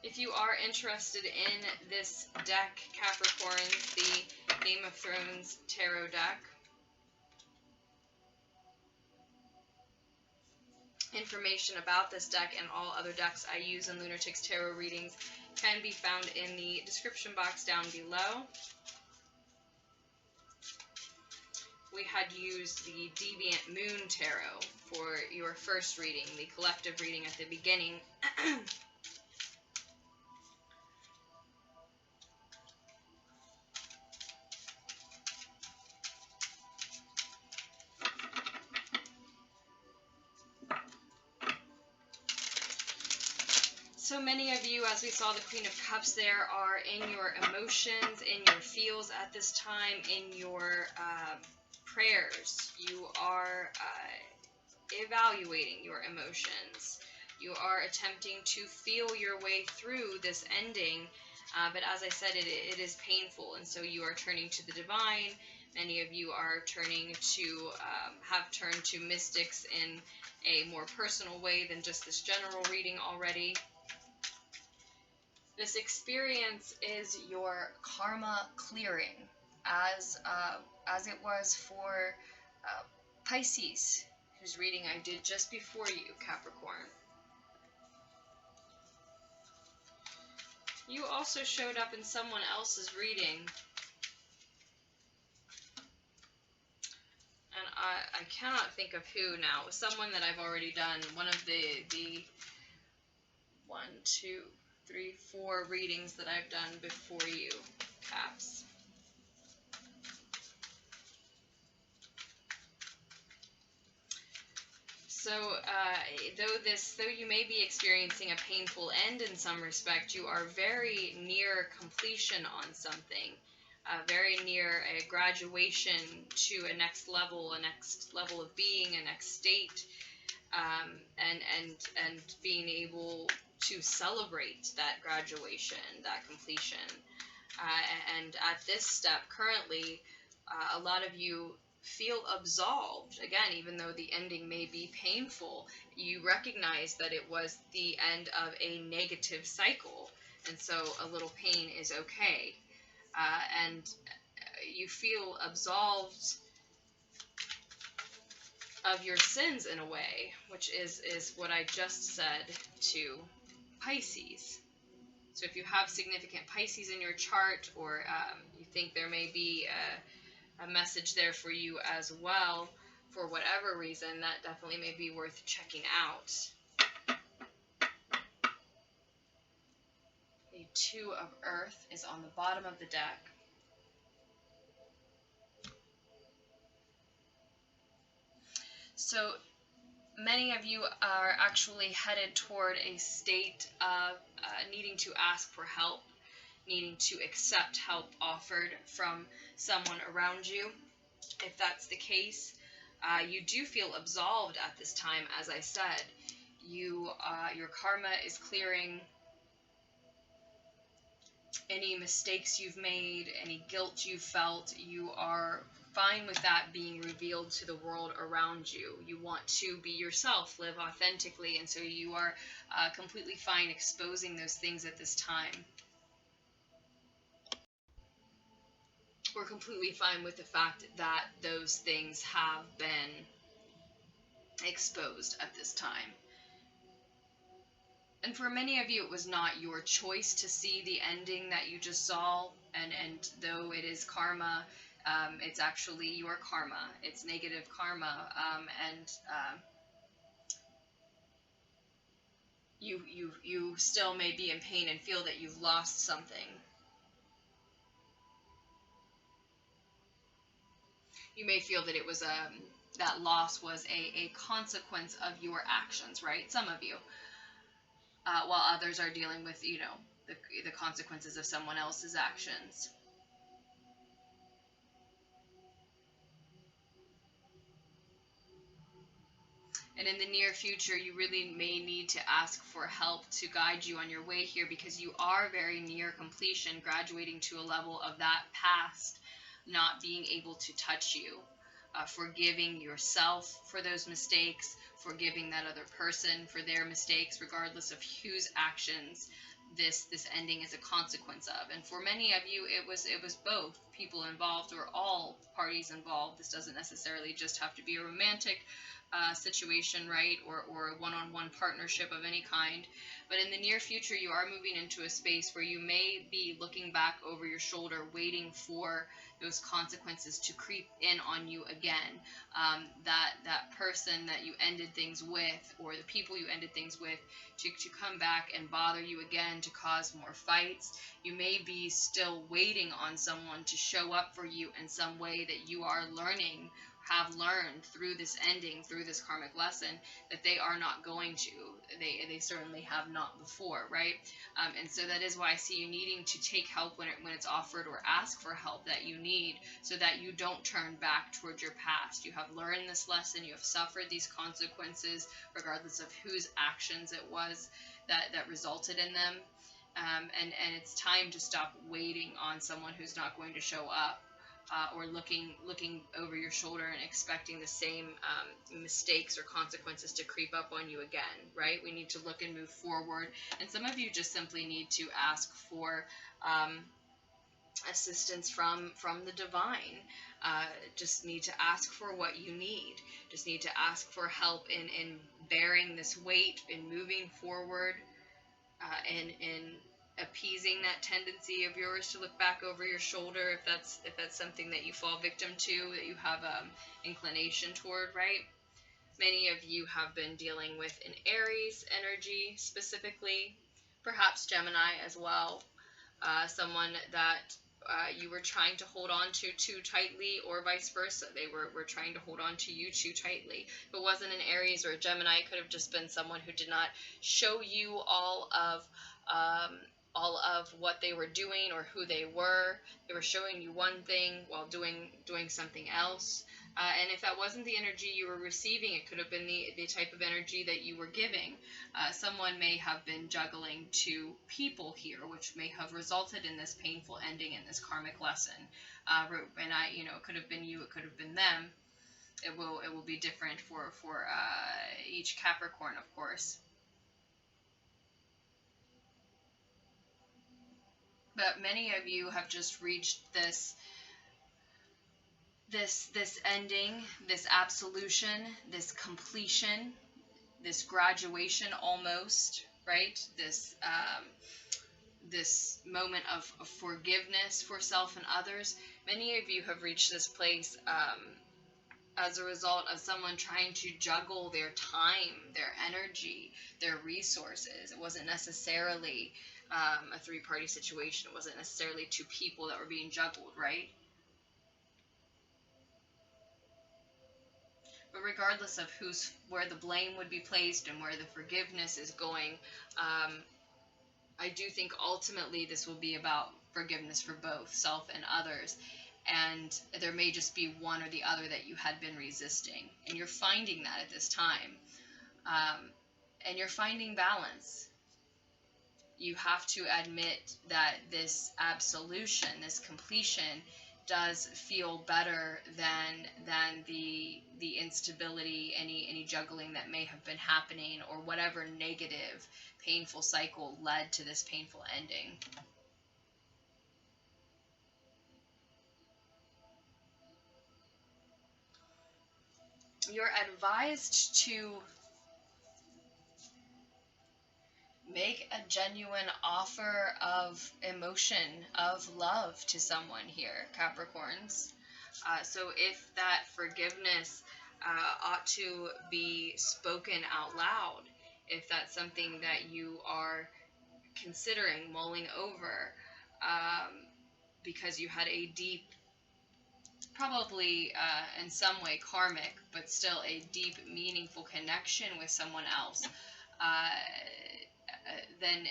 If you are interested in this deck, Capricorns, the Game of Thrones Tarot deck, information about this deck and all other decks I use in Lunartics Tarot readings can be found in the description box down below. We had used the Deviant Moon Tarot for your first reading, the collective reading at the beginning. So many of you, as we saw the Queen of Cups there, are in your emotions, in your feels at this time, in your prayers. You are evaluating your emotions. You are attempting to feel your way through this ending But as I said, it is painful, and so you are turning to the divine. Many of you are turning to, have turned to mystics in a more personal way than just this general reading already. This experience is your karma clearing, as it was for Pisces, whose reading I did just before you, Capricorn. You also showed up in someone else's reading, and I cannot think of who now. It was someone that I've already done. One of the 1, 2, 3, 4 readings that I've done before you, Caps. So, though you may be experiencing a painful end in some respect, you are very near completion on something, very near a graduation to a next level of being, a next state, and being able to celebrate that graduation, that completion. And at this step, currently, a lot of you feel absolved. Again, even though the ending may be painful, you recognize that it was the end of a negative cycle, and so a little pain is okay. And you feel absolved of your sins in a way, which is what I just said to Pisces. So if you have significant Pisces in your chart, or you think there may be a message there for you as well, for whatever reason, that definitely may be worth checking out. The 2 of Earth is on the bottom of the deck. So many of you are actually headed toward a state of needing to ask for help, needing to accept help offered from someone around you. If that's the case, you do feel absolved at this time. As I said, your karma is clearing. Any mistakes you've made, any guilt you've felt, you are fine with that being revealed to the world around you. You want to be yourself, live authentically, and so you are completely fine exposing those things at this time. We're completely fine with the fact that those things have been exposed at this time. And for many of you, it was not your choice to see the ending that you just saw, and though it is karma, it's actually your karma. It's negative karma, and you still may be in pain and feel that you've lost something. You may feel that it was that loss was a consequence of your actions, right? Some of you. While others are dealing with, the consequences of someone else's actions. And in the near future, you really may need to ask for help to guide you on your way here, because you are very near completion, graduating to a level of that past not being able to touch you. Forgiving yourself for those mistakes, forgiving that other person for their mistakes, regardless of whose actions this ending is a consequence of. And for many of you, it was both people involved, or all parties involved. This doesn't necessarily just have to be a romantic situation, right, or a one-on-one partnership of any kind. But in the near future, you are moving into a space where you may be looking back over your shoulder, waiting for those consequences to creep in on you again. That person that you ended things with, or the people you ended things with, to come back and bother you again, to cause more fights. You may be still waiting on someone to show up for you in some way that you are have learned through this ending, through this karmic lesson, that they are not going to. They certainly have not before, right? And so that is why I see you needing to take help when it's offered, or ask for help that you need, so that you don't turn back towards your past. You have learned this lesson. You have suffered these consequences, regardless of whose actions it was that resulted in them. And it's time to stop waiting on someone who's not going to show up, or looking over your shoulder and expecting the same mistakes or consequences to creep up on you again, right? We need to look and move forward. And some of you just simply need to ask for assistance from the divine. Just need to ask for what you need. Just need to ask for help in bearing this weight, in moving forward, in appeasing that tendency of yours to look back over your shoulder, if that's something that you fall victim to, that you have inclination toward, right? Many of you have been dealing with an Aries energy specifically, perhaps Gemini as well. Someone that you were trying to hold on to too tightly, or vice versa. They were trying to hold on to you too tightly. If it wasn't an Aries or a Gemini, it could have just been someone who did not show you all of what they were doing or who they were. They were showing you one thing while doing something else. And if that wasn't the energy you were receiving, it could have been the type of energy that you were giving. Someone may have been juggling two people here, which may have resulted in this painful ending and this karmic lesson. And it could have been you, it could have been them. It will be different for each Capricorn, of course. But many of you have just reached this ending, this absolution, this completion, this graduation almost, right? This moment of forgiveness for self and others. Many of you have reached this place as a result of someone trying to juggle their time, their energy, their resources. It wasn't necessarily a three-party situation. It wasn't necessarily two people that were being juggled, right? But regardless of where the blame would be placed and where the forgiveness is going, I do think ultimately this will be about forgiveness for both self and others. And there may just be one or the other that you had been resisting. And you're finding that at this time. And you're finding balance. You have to admit that this absolution, this completion, does feel better than the instability, any juggling that may have been happening, or whatever negative, painful cycle led to this painful ending. You're advised to make a genuine offer of emotion, of love to someone here, Capricorns. So if that forgiveness ought to be spoken out loud, if that's something that you are considering, mulling over, because you had a deep, probably in some way karmic, but still a deep, meaningful connection with someone else, then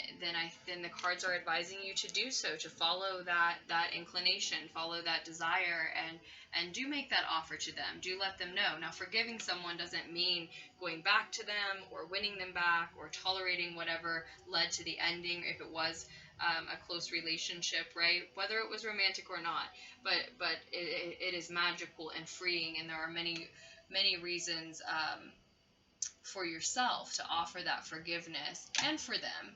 the cards are advising you to do so, to follow that inclination, follow that desire, and do make that offer to them. Do let them know. Now, forgiving someone doesn't mean going back to them or winning them back or tolerating whatever led to the ending, if it was a close relationship, right? Whether it was romantic or not, but it is magical and freeing, and there are many reasons for yourself to offer that forgiveness, and for them,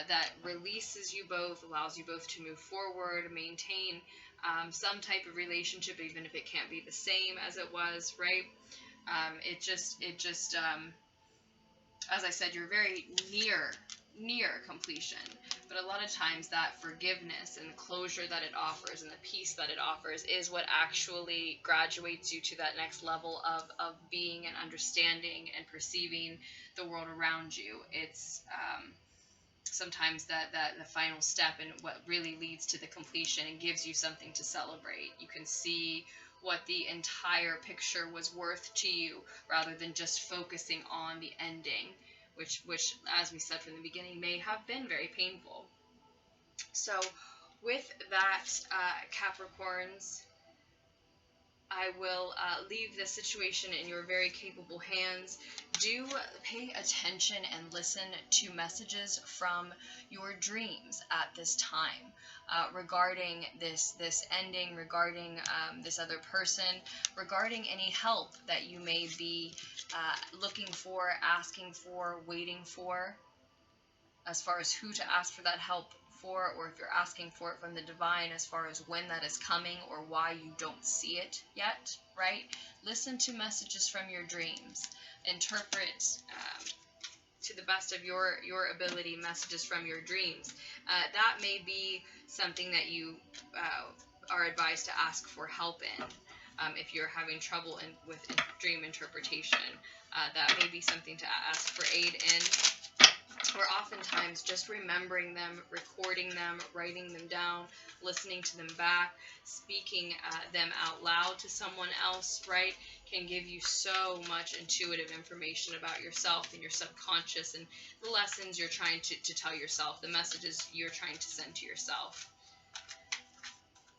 that releases you both, allows you both to move forward, maintain some type of relationship, even if it can't be the same as it was, right? It just as I said, you're very near completion, but a lot of times that forgiveness and the closure that it offers and the peace that it offers is what actually graduates you to that next level of being and understanding and perceiving the world around you. It's sometimes that the final step and what really leads to the completion and gives you something to celebrate. You can see what the entire picture was worth to you, rather than just focusing on the ending, which, as we said from the beginning, may have been very painful. So with that, Capricorns, I will leave this situation in your very capable hands. Do pay attention and listen to messages from your dreams at this time regarding this ending, regarding this other person, regarding any help that you may be looking for, asking for, waiting for, as far as who to ask for that help for, or if you're asking for it from the divine as far as when that is coming or why you don't see it yet, right? Listen to messages from your dreams. Interpret to the best of your ability messages from your dreams. That may be something that you are advised to ask for help in. If you're having trouble with dream interpretation, that may be something to ask for aid in. Or oftentimes just remembering them, recording them, writing them down, listening to them back, speaking them out loud to someone else, right, can give you so much intuitive information about yourself and your subconscious and the lessons you're trying to tell yourself, the messages you're trying to send to yourself.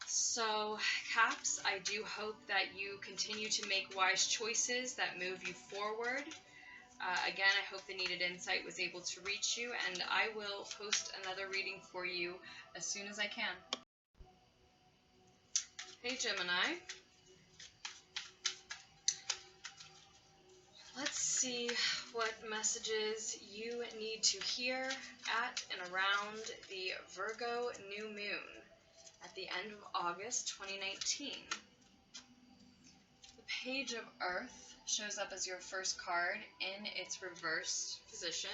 So, Caps, I do hope that you continue to make wise choices that move you forward. Again, I hope the needed insight was able to reach you, and I will post another reading for you as soon as I can. Hey, Gemini. Let's see what messages you need to hear at and around the Virgo New Moon at the end of August 2019. The Page of Earth shows up as your first card in its reverse position.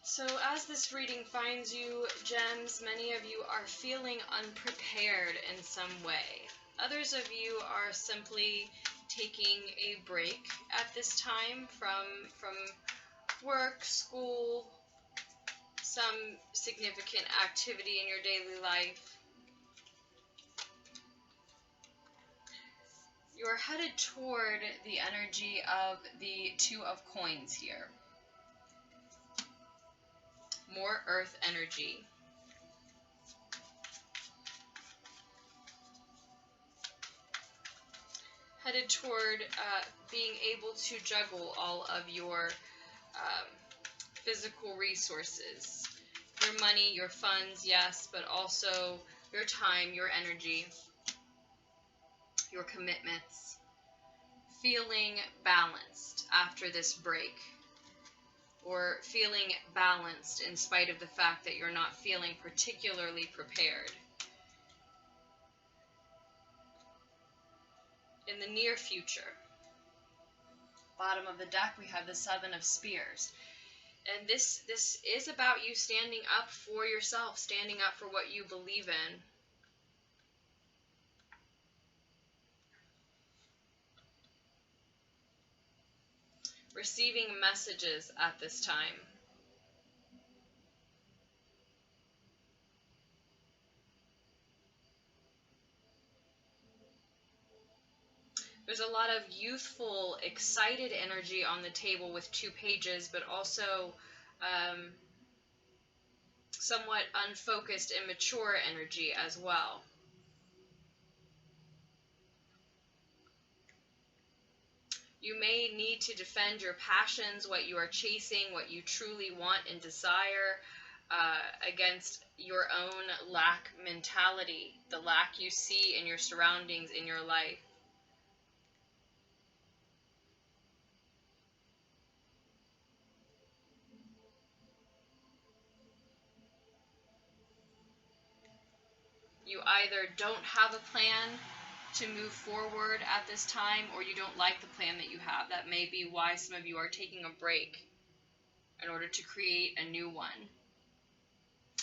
So as this reading finds you, Gems, many of you are feeling unprepared in some way. Others of you are simply taking a break at this time from work, school, some significant activity in your daily life. You're headed toward the energy of the Two of Coins here. More earth energy. Headed toward being able to juggle all of your physical resources. Your money, your funds, yes, but also your time, your energy, your commitments. Feeling balanced after this break. Or feeling balanced in spite of the fact that you're not feeling particularly prepared. In the near future, bottom of the deck, we have the Seven of Spears. And this is about you standing up for yourself, standing up for what you believe in. Receiving messages at this time. There's a lot of youthful, excited energy on the table with two pages, but also somewhat unfocused, immature energy as well. You may need to defend your passions, what you are chasing, what you truly want and desire, against your own lack mentality, the lack you see in your surroundings, in your life. You either don't have a plan to move forward at this time, or you don't like the plan that you have. That may be why some of you are taking a break in order to create a new one.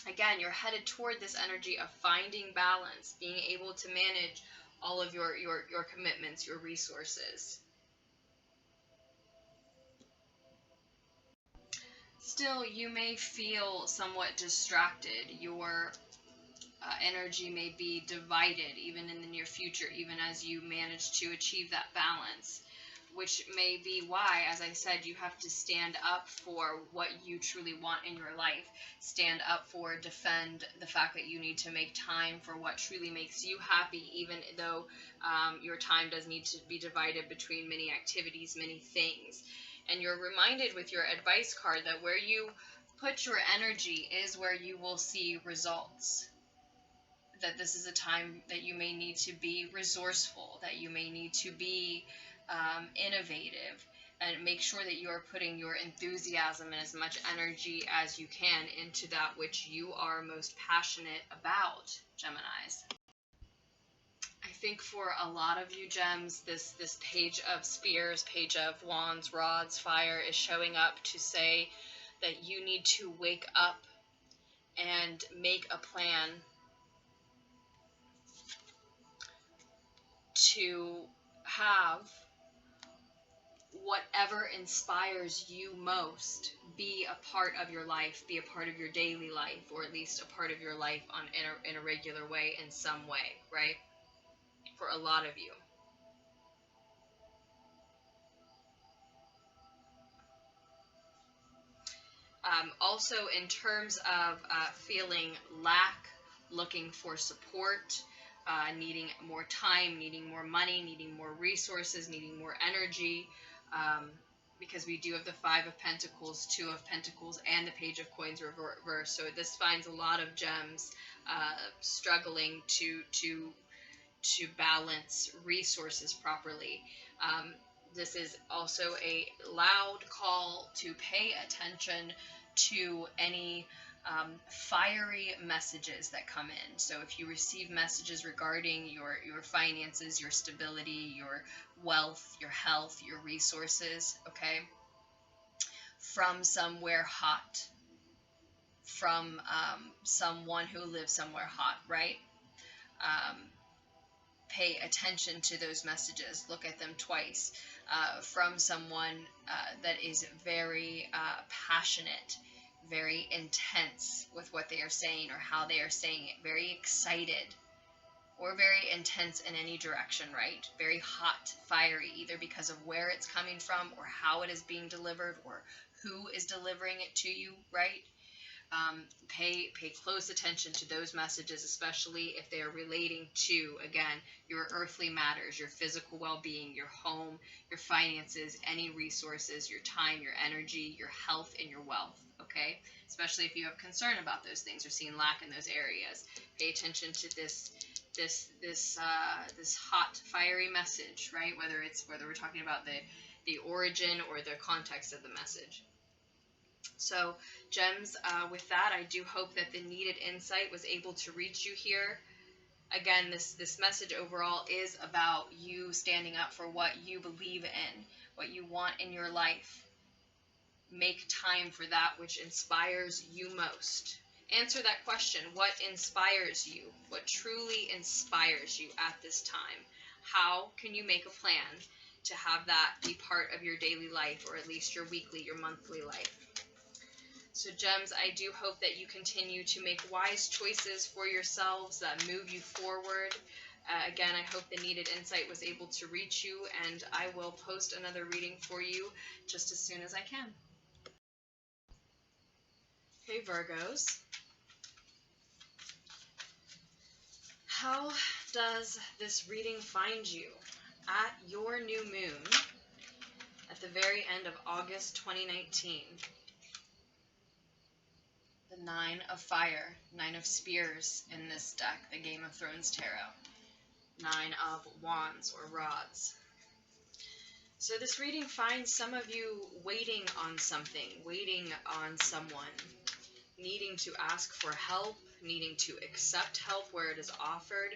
Again, you're headed toward this energy of finding balance, being able to manage all of your commitments, your resources. Still, you may feel somewhat distracted. Your energy may be divided even in the near future, even as you manage to achieve that balance. which may be why, as I said, you have to stand up for what you truly want in your life. Stand up for, defend the fact that you need to make time for what truly makes you happy, even though your time does need to be divided between many activities, many things. And you're reminded with your advice card that where you put your energy is where you will see results. That this is a time that you may need to be resourceful, that you may need to be innovative, and make sure that you are putting your enthusiasm and as much energy as you can into that which you are most passionate about, Geminis. I think for a lot of you, Gems, this page of spears, page of wands, rods, fire is showing up to say that you need to wake up and make a plan to have whatever inspires you most be a part of your life, be a part of your daily life, or at least a part of your life in a regular way, in some way, right? For a lot of you. Also, in terms of feeling lack, looking for support, needing more time, needing more money, needing more resources, needing more energy, because we do have the Five of Pentacles, Two of Pentacles, and the Page of Coins reverse. So this finds a lot of gems struggling to balance resources properly. This is also a loud call to pay attention to any fiery messages that come in. So if you receive messages regarding your finances, your stability, your wealth, your health, your resources, okay, from somewhere hot, from someone who lives somewhere hot, right? Pay attention to those messages. Look at them twice. From someone that is very passionate, very intense with what they are saying or how they are saying it, very excited, or very intense in any direction, right? Very hot, fiery, either because of where it's coming from or how it is being delivered or who is delivering it to you, right? Pay close attention to those messages, especially if they are relating to, again, your earthly matters, your physical well-being, your home, your finances, any resources, your time, your energy, your health, and your wealth, okay? Especially if you have concern about those things or seeing lack in those areas. Pay attention to this hot, fiery message, right? Whether we're talking about the origin or the context of the message. So, Gems, with that, I do hope that the needed insight was able to reach you here. Again, this message overall is about you standing up for what you believe in, what you want in your life. Make time for that which inspires you most. Answer that question. What inspires you? What truly inspires you at this time? How can you make a plan to have that be part of your daily life, or at least your weekly, your monthly life? So, Gems, I do hope that you continue to make wise choices for yourselves that move you forward. Again, I hope the needed insight was able to reach you, and I will post another reading for you just as soon as I can. Okay, Virgos. How does this reading find you at your new moon at the very end of August 2019? The Nine of Fire, Nine of Spears in this deck, the Game of Thrones Tarot. Nine of Wands or Rods. So this reading finds some of you waiting on something, waiting on someone, needing to ask for help, needing to accept help where it is offered,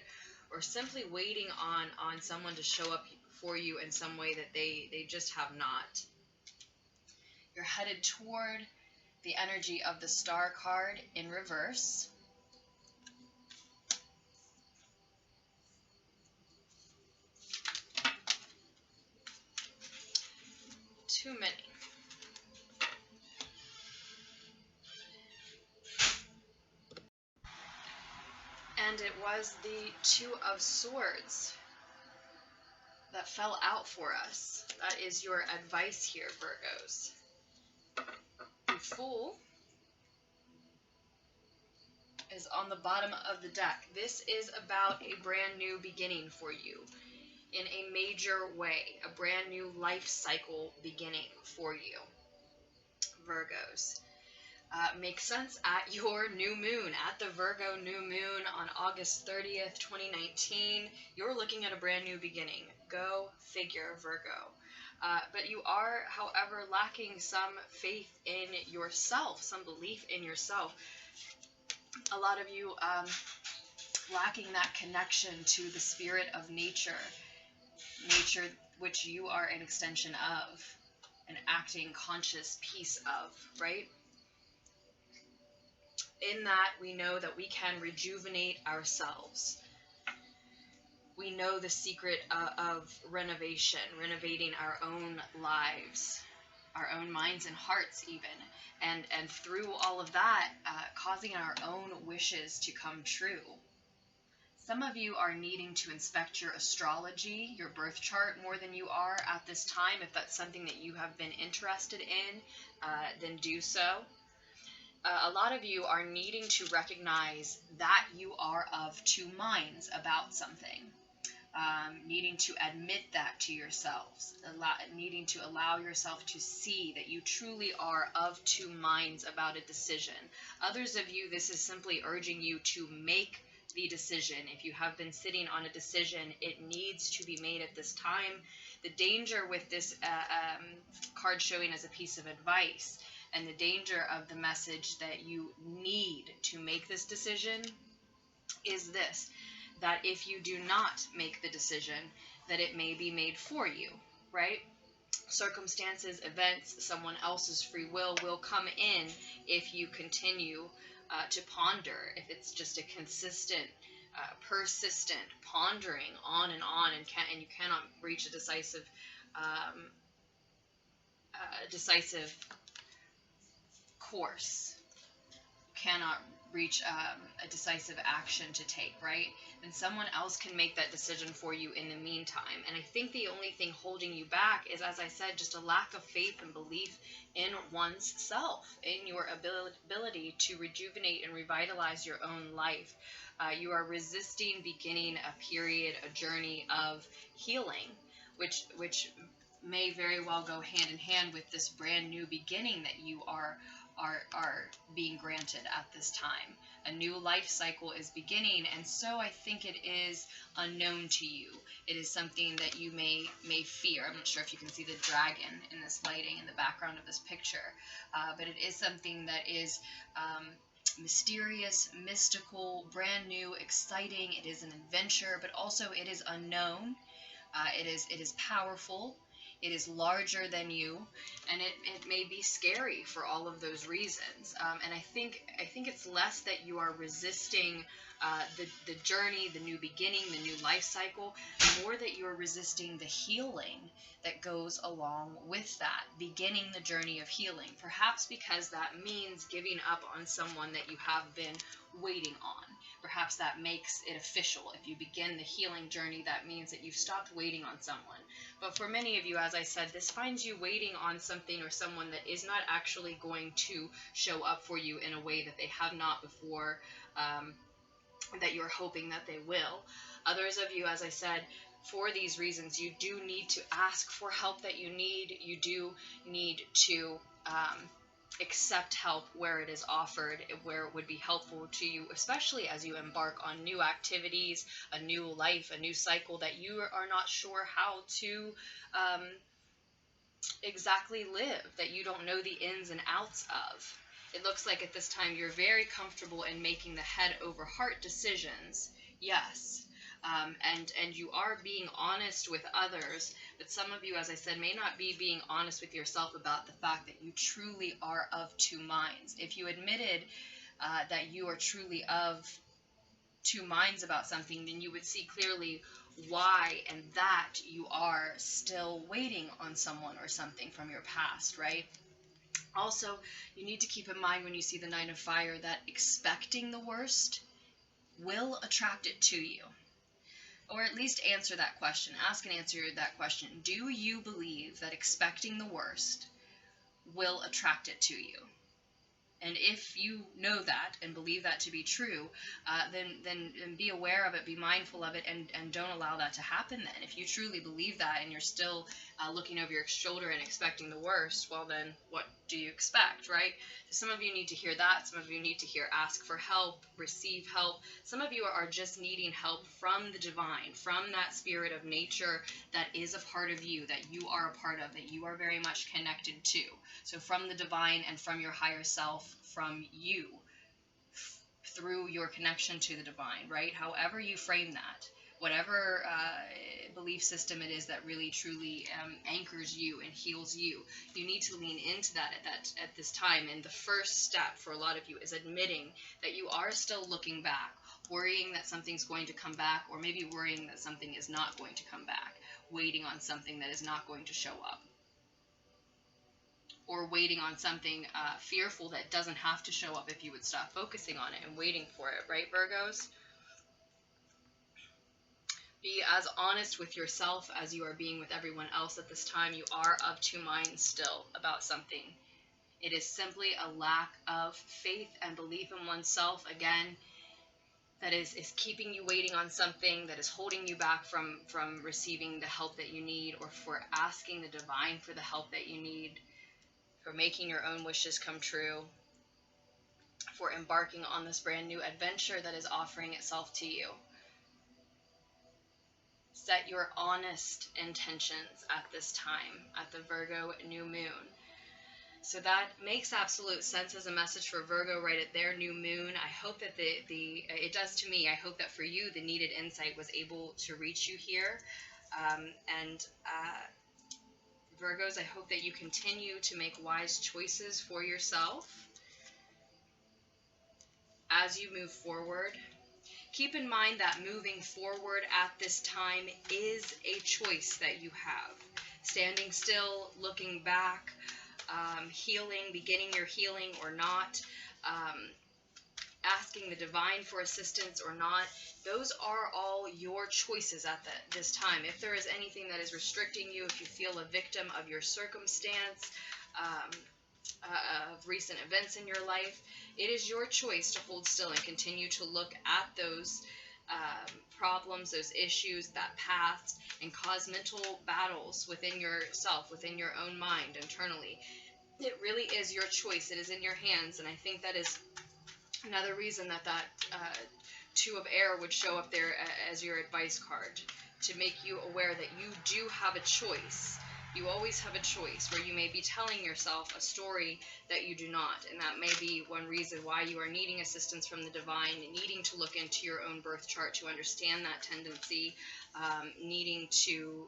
or simply waiting on someone to show up for you in some way that they just have not. You're headed toward the energy of the Star card in reverse. Too many. And it was the Two of Swords that fell out for us. That is your advice here, Virgos. The Fool is on the bottom of the deck. This is about a brand new beginning for you in a major way, a brand new life cycle beginning for you, Virgos. Makes sense at your new moon, at the Virgo new moon on August 30th, 2019. You're looking at a brand new beginning. Go figure, Virgo. But you are, however, lacking some faith in yourself, some belief in yourself. A lot of you lacking that connection to the spirit of nature which you are an extension of, an acting conscious piece of, right? In that, we know that we can rejuvenate ourselves. We know the secret of renovation, renovating our own lives, our own minds and hearts even. And through all of that, causing our own wishes to come true. Some of you are needing to inspect your astrology, your birth chart, more than you are at this time. If that's something that you have been interested in, then do so. A lot of you are needing to recognize that you are of two minds about something. Needing to admit that to yourselves, needing to allow yourself to see that you truly are of two minds about a decision. Others of you, this is simply urging you to make the decision. If you have been sitting on a decision, it needs to be made at this time. The danger with this card showing as a piece of advice, and the danger of the message that you need to make this decision is this, that if you do not make the decision, that it may be made for you, right? Circumstances, events, someone else's free will come in if you continue to ponder, if it's just a consistent, persistent pondering on, and you cannot reach a decisive course, cannot reach a decisive action to take, right? Then someone else can make that decision for you in the meantime. And I think the only thing holding you back is, as I said, just a lack of faith and belief in one's self, in your ability to rejuvenate and revitalize your own life. You are resisting beginning a period, a journey of healing, which may very well go hand in hand with this brand new beginning that you are being granted at this time. A new life cycle is beginning, and so I think it is unknown to you. It is something that you may fear. I'm not sure if you can see the dragon in this lighting in the background of this picture, but it is something that is mysterious, mystical, brand new, exciting. It is an adventure, but also it is unknown. It is powerful. It is larger than you, and it may be scary for all of those reasons. And I think it's less that you are resisting the journey, the new beginning, the new life cycle, more that you are resisting the healing that goes along with that, beginning the journey of healing. Perhaps because that means giving up on someone that you have been waiting on. Perhaps that makes it official. If you begin the healing journey, that means that you've stopped waiting on someone. But for many of you, as I said, this finds you waiting on something or someone that is not actually going to show up for you in a way that they have not before, that you're hoping that they will. Others of you, as I said, for these reasons, you do need to ask for help that you need. You do need to accept help where it is offered, where it would be helpful to you, especially as you embark on new activities, a new life, a new cycle that you are not sure how to exactly live, that you don't know the ins and outs of. It looks like at this time you're very comfortable in making the head over heart decisions, yes. And you are being honest with others, but some of you, as I said, may not be being honest with yourself about the fact that you truly are of two minds. If you admitted that you are truly of two minds about something, then you would see clearly why and that you are still waiting on someone or something from your past, right? Also, you need to keep in mind when you see the Nine of Fire that expecting the worst will attract it to you. Or at least answer that question. Ask and answer that question. Do you believe that expecting the worst will attract it to you? And if you know that and believe that to be true, then be aware of it, be mindful of it, and don't allow that to happen then. If you truly believe that and you're still looking over your shoulder and expecting the worst, well then, what do you expect, right? Some of you need to hear that. Some of you need to hear ask for help, receive help. Some of you are just needing help from the divine, from that spirit of nature that is a part of you, that you are a part of, that you are very much connected to. So from the divine and from your higher self, from you, through your connection to the divine, right? However you frame that, whatever belief system it is that really truly anchors you and heals you, you need to lean into that at this time. And the first step for a lot of you is admitting that you are still looking back, worrying that something's going to come back, or maybe worrying that something is not going to come back, waiting on something that is not going to show up, or waiting on something fearful that doesn't have to show up if you would stop focusing on it and waiting for it, right, Virgos? Be as honest with yourself as you are being with everyone else at this time. You are of two minds still about something. It is simply a lack of faith and belief in oneself, again, that is keeping you waiting on something, that is holding you back from receiving the help that you need, or for asking the divine for the help that you need, for making your own wishes come true, for embarking on this brand new adventure that is offering itself to you. Set your honest intentions at this time, at the Virgo New Moon. So that makes absolute sense as a message for Virgo right at their new moon. I hope that it does to me. I hope that for you, the needed insight was able to reach you here. Virgos, I hope that you continue to make wise choices for yourself as you move forward. Keep in mind that moving forward at this time is a choice that you have. Standing still, looking back, healing, beginning your healing or not, asking the divine for assistance or not, those are all your choices at this time. If there is anything that is restricting you, if you feel a victim of your circumstance, of recent events in your life, it is your choice to hold still and continue to look at those problems, those issues, that past, and cause mental battles within yourself, within your own mind, internally. It really is your choice. It is in your hands, and I think that is another reason that Two of Air would show up there as your advice card, to make you aware that you do have a choice. You always have a choice, where you may be telling yourself a story that you do not, and that may be one reason why you are needing assistance from the divine, needing to look into your own birth chart to understand that tendency, needing to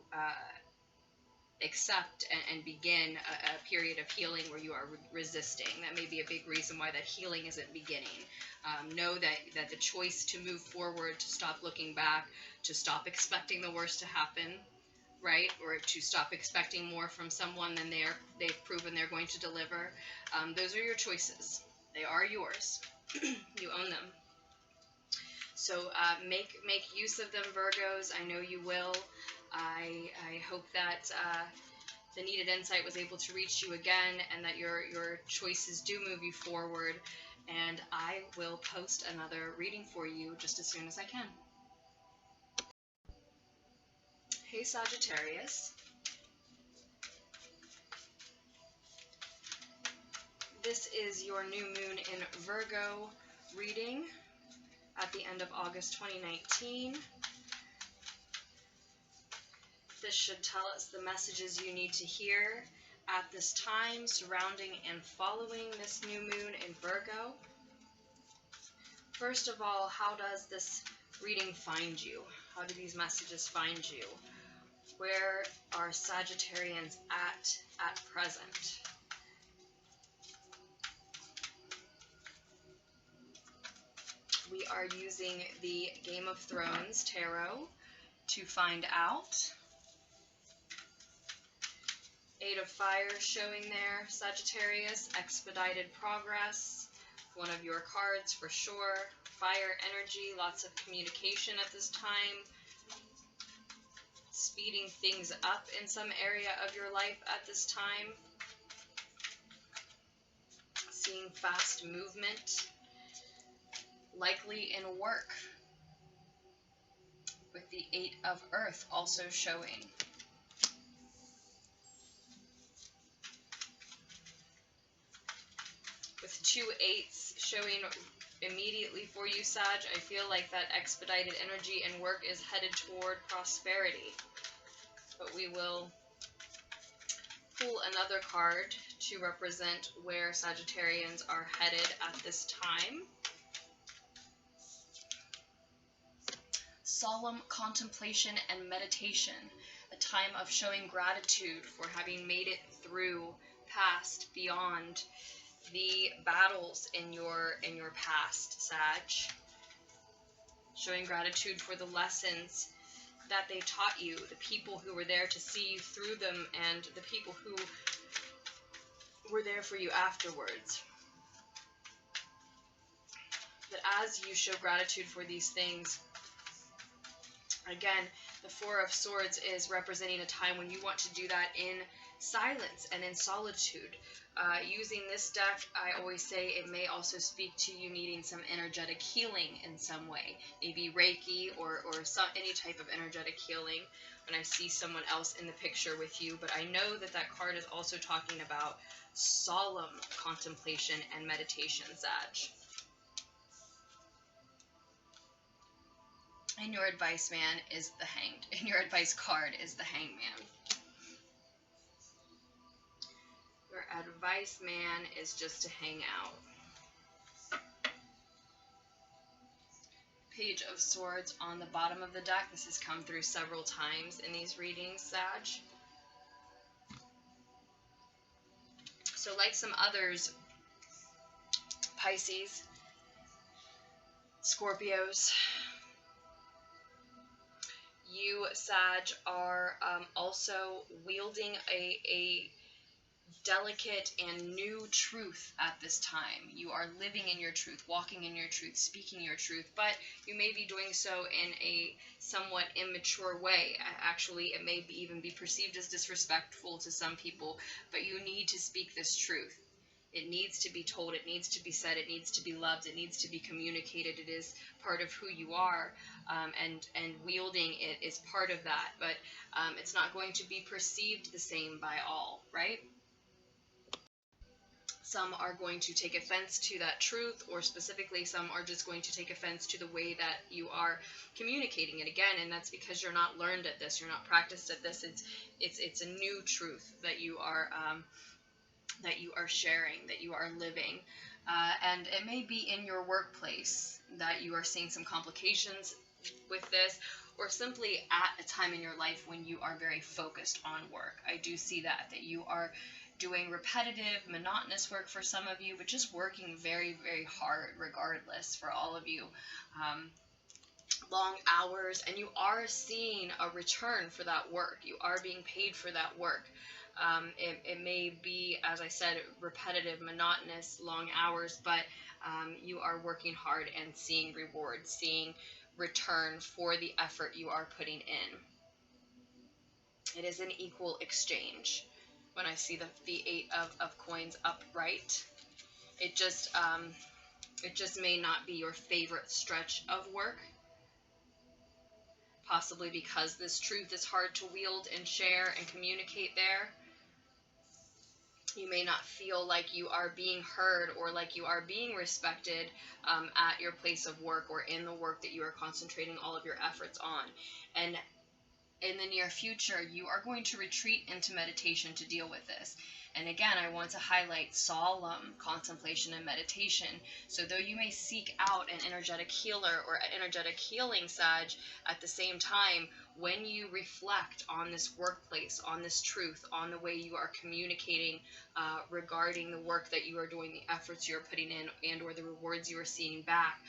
accept and begin a period of healing where you are resisting. That may be a big reason why that healing isn't beginning. Know that the choice to move forward, to stop looking back, to stop expecting the worst to happen, right? Or to stop expecting more from someone than they've proven they're going to deliver. Those are your choices. They are yours. You own them. So make use of them, Virgos. I know you will. I hope that the needed insight was able to reach you again, and that your choices do move you forward. And I will post another reading for you just as soon as I can. Hey Sagittarius. This is your new moon in Virgo reading at the end of August 2019. This should tell us the messages you need to hear at this time surrounding and following this new moon in Virgo. First of all, how does this reading find you? How do these messages find you? Where are Sagittarians at present? We are using the Game of Thrones Tarot to find out. Eight of Fire showing there, Sagittarius, expedited progress, one of your cards for sure. Fire energy, lots of communication at this time. speeding things up in some area of your life at this time. Seeing fast movement, likely in work, with the 8 of Earth also showing. With 2 8s showing immediately for you, Sag, I feel like that expedited energy and work is headed toward prosperity. But we will pull another card to represent where Sagittarians are headed at this time. Solemn contemplation and meditation, a time of showing gratitude for having made it through, past, beyond the battles in your past, Sag. Showing gratitude for the lessons that they taught you, the people who were there to see you through them, and the people who were there for you afterwards. That as you show gratitude for these things, again, the 4 of Swords is representing a time when you want to do that in silence and in solitude. Using this deck, I always say it may also speak to you needing some energetic healing in some way. Maybe Reiki or any type of energetic healing when I see someone else in the picture with you. But I know that that card is also talking about solemn contemplation and meditation, Sag. And your advice man is the Hanged. And your advice card is the Hangman. Your advice man is just to hang out. Page of Swords on the bottom of the deck. This has come through several times in these readings, Sag. So like some others, Pisces, Scorpios, you, Sag, are also wielding a delicate and new truth at this time. You are living in your truth, walking in your truth, speaking your truth, but you may be doing so in a somewhat immature way. Actually, it may even be perceived as disrespectful to some people, but you need to speak this truth. It needs to be told, it needs to be said, it needs to be loved, it needs to be communicated. It is part of who you are, and wielding it is part of that, but it's not going to be perceived the same by all, right? Some are going to take offense to that truth, or specifically some are just going to take offense to the way that you are communicating it again, and that's because you're not learned at this, you're not practiced at this. It's a new truth that you are sharing, that you are living, and it may be in your workplace that you are seeing some complications with this, or simply at a time in your life when you are very focused on work. I do see that you are doing repetitive, monotonous work for some of you, but just working very, very hard regardless for all of you. Long hours, and you are seeing a return for that work. You are being paid for that work. It may be, as I said, repetitive, monotonous, long hours, but you are working hard and seeing rewards, seeing return for the effort you are putting in. It is an equal exchange. When I see the 8 of coins upright, it just may not be your favorite stretch of work, possibly because this truth is hard to wield and share and communicate there. You may not feel like you are being heard or like you are being respected at your place of work or in the work that you are concentrating all of your efforts on. And in the near future, you are going to retreat into meditation to deal with this. And again, I want to highlight solemn contemplation and meditation. So though you may seek out an energetic healer or an energetic healing, Sag, at the same time, when you reflect on this workplace, on this truth, on the way you are communicating regarding the work that you are doing, the efforts you're putting in, and or the rewards you are seeing back,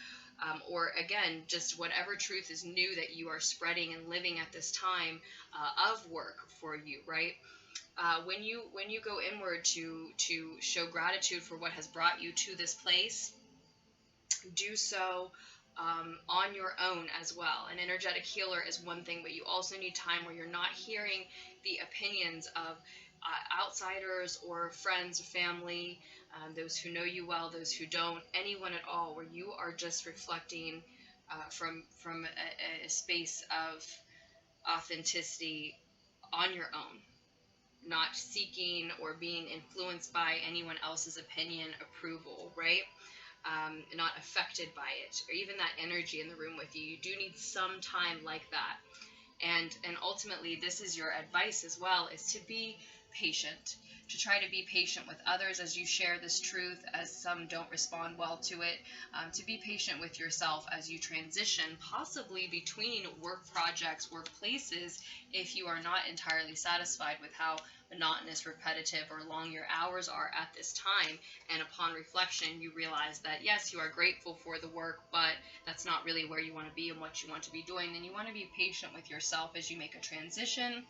or again, just whatever truth is new that you are spreading and living at this time of work for you, right? When you go inward to show gratitude for what has brought you to this place, do so on your own as well. An energetic healer is one thing, but you also need time where you're not hearing the opinions of outsiders or friends or family, those who know you well, those who don't, anyone at all, where you are just reflecting from a space of authenticity on your own, not seeking or being influenced by anyone else's opinion, approval, right? Not affected by it, or even that energy in the room with you. You do need some time like that. And ultimately, this is your advice as well, is to be patient, to try to be patient with others as you share this truth, as some don't respond well to it, to be patient with yourself as you transition, possibly between work projects, workplaces, if you are not entirely satisfied with how monotonous, repetitive, or long your hours are at this time. And upon reflection, you realize that yes, you are grateful for the work, but that's not really where you want to be and what you want to be doing. Then you want to be patient with yourself as you make a transition.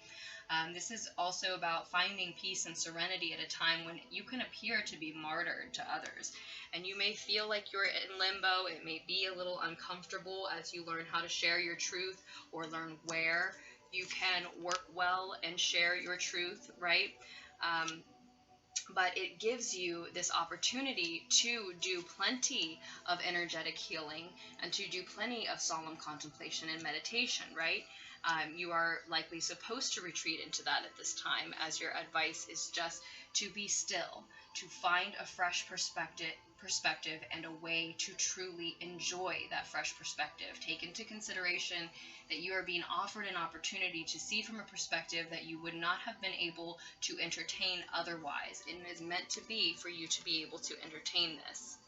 This is also about finding peace and serenity at a time when you can appear to be martyred to others. And you may feel like you're in limbo. It may be a little uncomfortable as you learn how to share your truth, or learn where you can work well and share your truth, right? But it gives you this opportunity to do plenty of energetic healing and to do plenty of solemn contemplation and meditation, right? You are likely supposed to retreat into that at this time, as your advice is just to be still, to find a fresh perspective and a way to truly enjoy that fresh perspective. Take into consideration that you are being offered an opportunity to see from a perspective that you would not have been able to entertain otherwise. It is meant to be for you to be able to entertain this,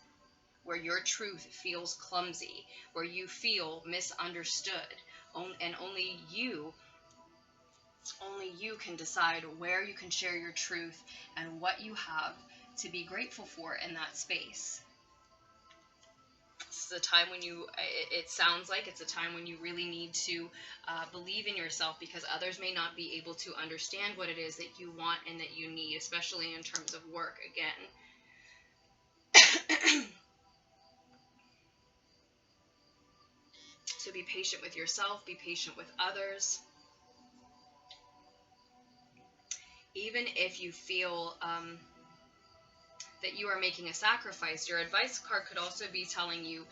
where your truth feels clumsy, where you feel misunderstood, and only you can decide where you can share your truth and what you have to be grateful for in that space. This is a time when it sounds like it's a time when you really need to believe in yourself, because others may not be able to understand what it is that you want and that you need, especially in terms of work again. So be patient with yourself, be patient with others. Even if you feel that you are making a sacrifice, your advice card could also be telling you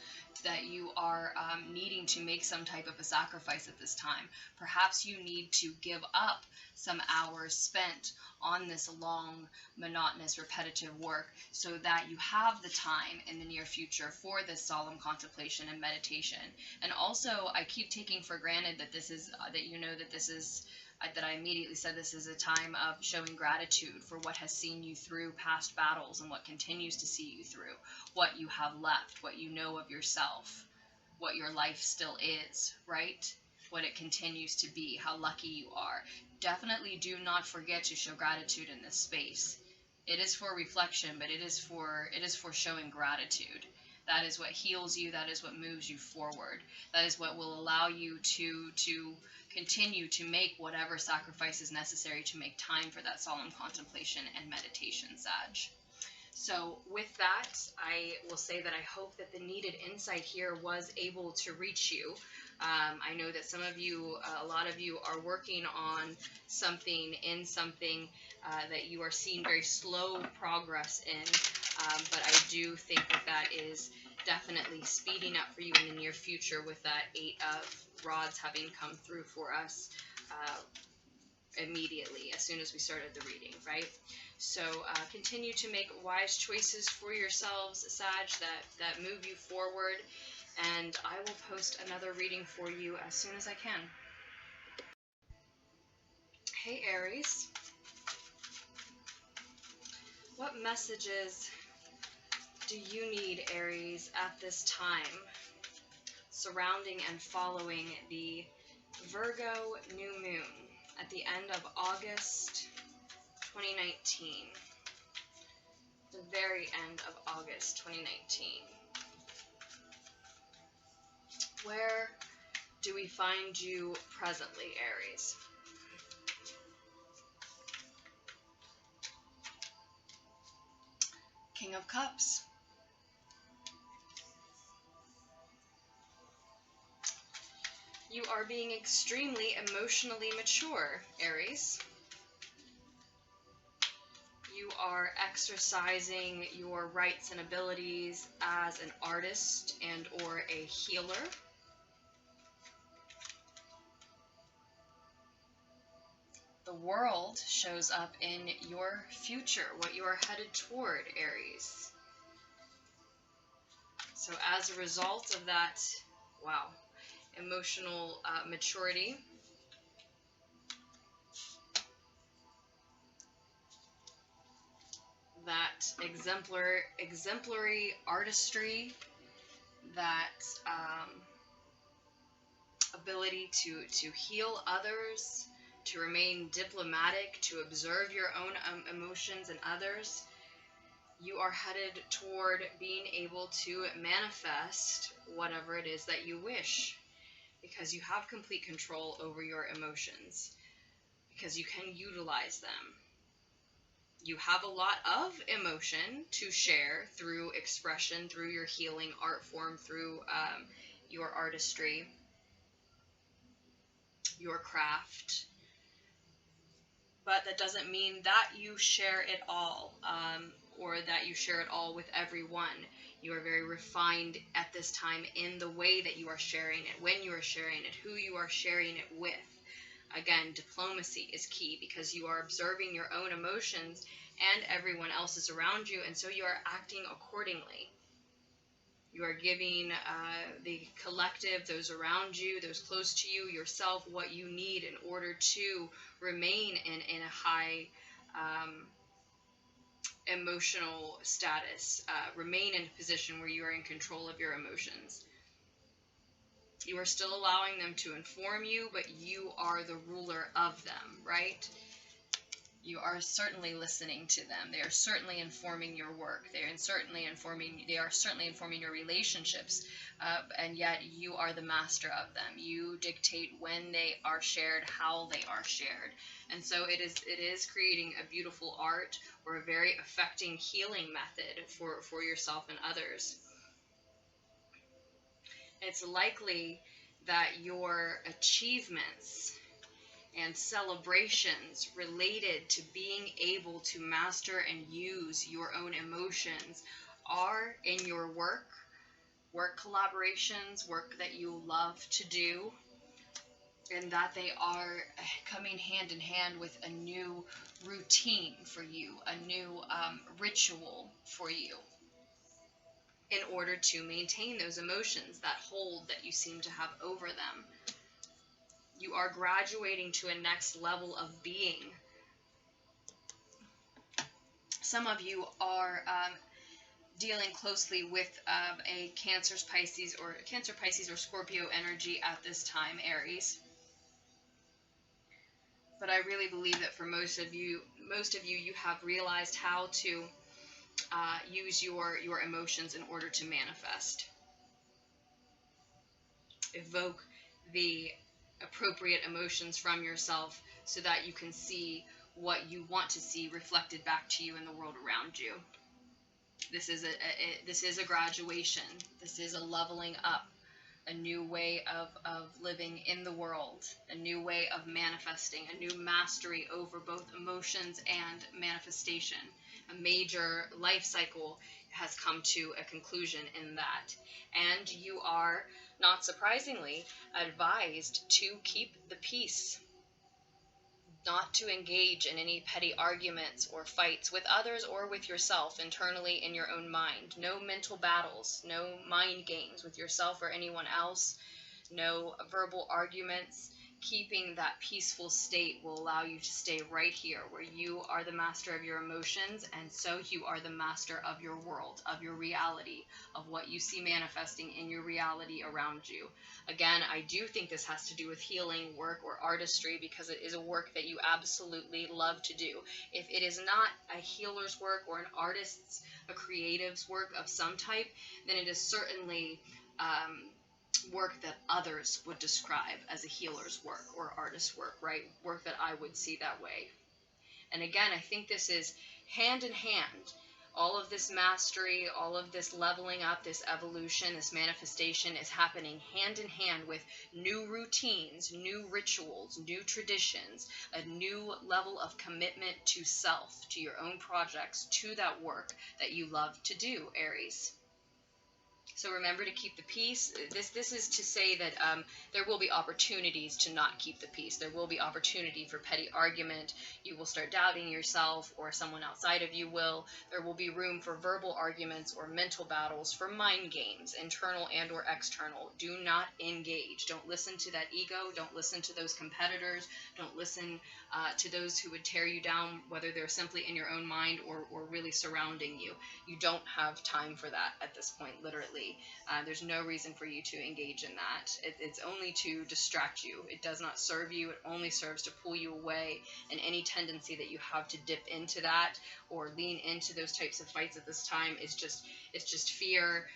that you are needing to make some type of a sacrifice at this time. Perhaps you need to give up some hours spent on this long, monotonous, repetitive work so that you have the time in the near future for this solemn contemplation and meditation. And also, I keep taking for granted that this is, that you know that this is, that I immediately said this is a time of showing gratitude for what has seen you through past battles and what continues to see you through, what you have left, what you know of yourself, what your life still is, right? What it continues to be, how lucky you are. Definitely do not forget to show gratitude in this space. It is for reflection, but it is for showing gratitude. That is what heals you. That is what moves you forward. That is what will allow you to continue to make whatever sacrifice is necessary to make time for that solemn contemplation and meditation, Sag. So with that, I will say that I hope that the needed insight here was able to reach you. I know that some of you, a lot of you are working on something that you are seeing very slow progress in, but I do think that is definitely speeding up for you in the near future, with that 8 of rods having come through for us immediately as soon as we started the reading, right? So continue to make wise choices for yourselves, Sag, that move you forward, and I will post another reading for you as soon as I can. Hey Aries, what messages do you need, Aries, at this time surrounding and following the Virgo New Moon at the end of August 2019? The very end of August 2019. Where do we find you presently, Aries? King of Cups. You are being extremely emotionally mature, Aries. You are exercising your rights and abilities as an artist and or a healer. The world shows up in your future, what you are headed toward, Aries. So as a result of that, wow, emotional maturity, that exemplary artistry, that ability to heal others, to remain diplomatic, to observe your own emotions and others, you are headed toward being able to manifest whatever it is that you wish, because you have complete control over your emotions, because you can utilize them. You have a lot of emotion to share through expression, through your healing art form, through your artistry, your craft. But that doesn't mean that you share it all, or that you share it all with everyone. You are very refined at this time in the way that you are sharing it, when you are sharing it, who you are sharing it with. Again, diplomacy is key, because you are observing your own emotions and everyone else's around you, and so you are acting accordingly. You are giving the collective, those around you, those close to you, yourself, what you need in order to remain in a high emotional status, remain in a position where you are in control of your emotions. You are still allowing them to inform you, but you are the ruler of them, right? You are certainly listening to them. They are certainly informing your work. They are certainly informing your relationships, and yet you are the master of them. You dictate when they are shared, how they are shared, and so it is creating a beautiful art, or a very affecting healing method for yourself and others. It's likely that your achievements and celebrations related to being able to master and use your own emotions are in your work collaborations, work that you love to do, and that they are coming hand in hand with a new routine for you, a new ritual for you, in order to maintain those emotions, that hold that you seem to have over them. You are graduating to a next level of being. Some of you are dealing closely with a Cancer, Pisces, or Scorpio energy at this time, Aries. But I really believe that for most of you, you have realized how to use your emotions in order to manifest. Evoke the appropriate emotions from yourself so that you can see what you want to see reflected back to you in the world around you. This is a graduation. This is a leveling up, a new way of living in the world, a new way of manifesting, a new mastery over both emotions and manifestation. A major life cycle has come to a conclusion in that. And you are, not surprisingly, advised to keep the peace, not to engage in any petty arguments or fights with others or with yourself internally in your own mind. No mental battles, no mind games with yourself or anyone else, no verbal arguments. Keeping that peaceful state will allow you to stay right here, where you are the master of your emotions, and so you are the master of your world, of your reality, of what you see manifesting in your reality around you. Again, I do think this has to do with healing work or artistry, because it is a work that you absolutely love to do. If it is not a healer's work or an artist's, a creative's work of some type, then it is certainly work that others would describe as a healer's work or artist's work, right? Work that I would see that way. And again, I think this is hand in hand All of this mastery, all of this leveling up, this evolution, this manifestation is happening hand in hand with new routines, new rituals, new traditions, a new level of commitment to self, to your own projects, to that work that you love to do, Aries. So remember to keep the peace. This is to say that there will be opportunities to not keep the peace. There will be opportunity for petty argument. You will start doubting yourself, or someone outside of you will. There will be room for verbal arguments or mental battles, for mind games, internal and or external. Do not engage. Don't listen to that ego. Don't listen to those competitors. Don't listen to those who would tear you down, whether they're simply in your own mind or really surrounding you. You don't have time for that at this point, literally. There's no reason for you to engage in that. It's only to distract you. It does not serve you. It only serves to pull you away. And any tendency that you have to dip into that or lean into those types of fights at this time is just fear,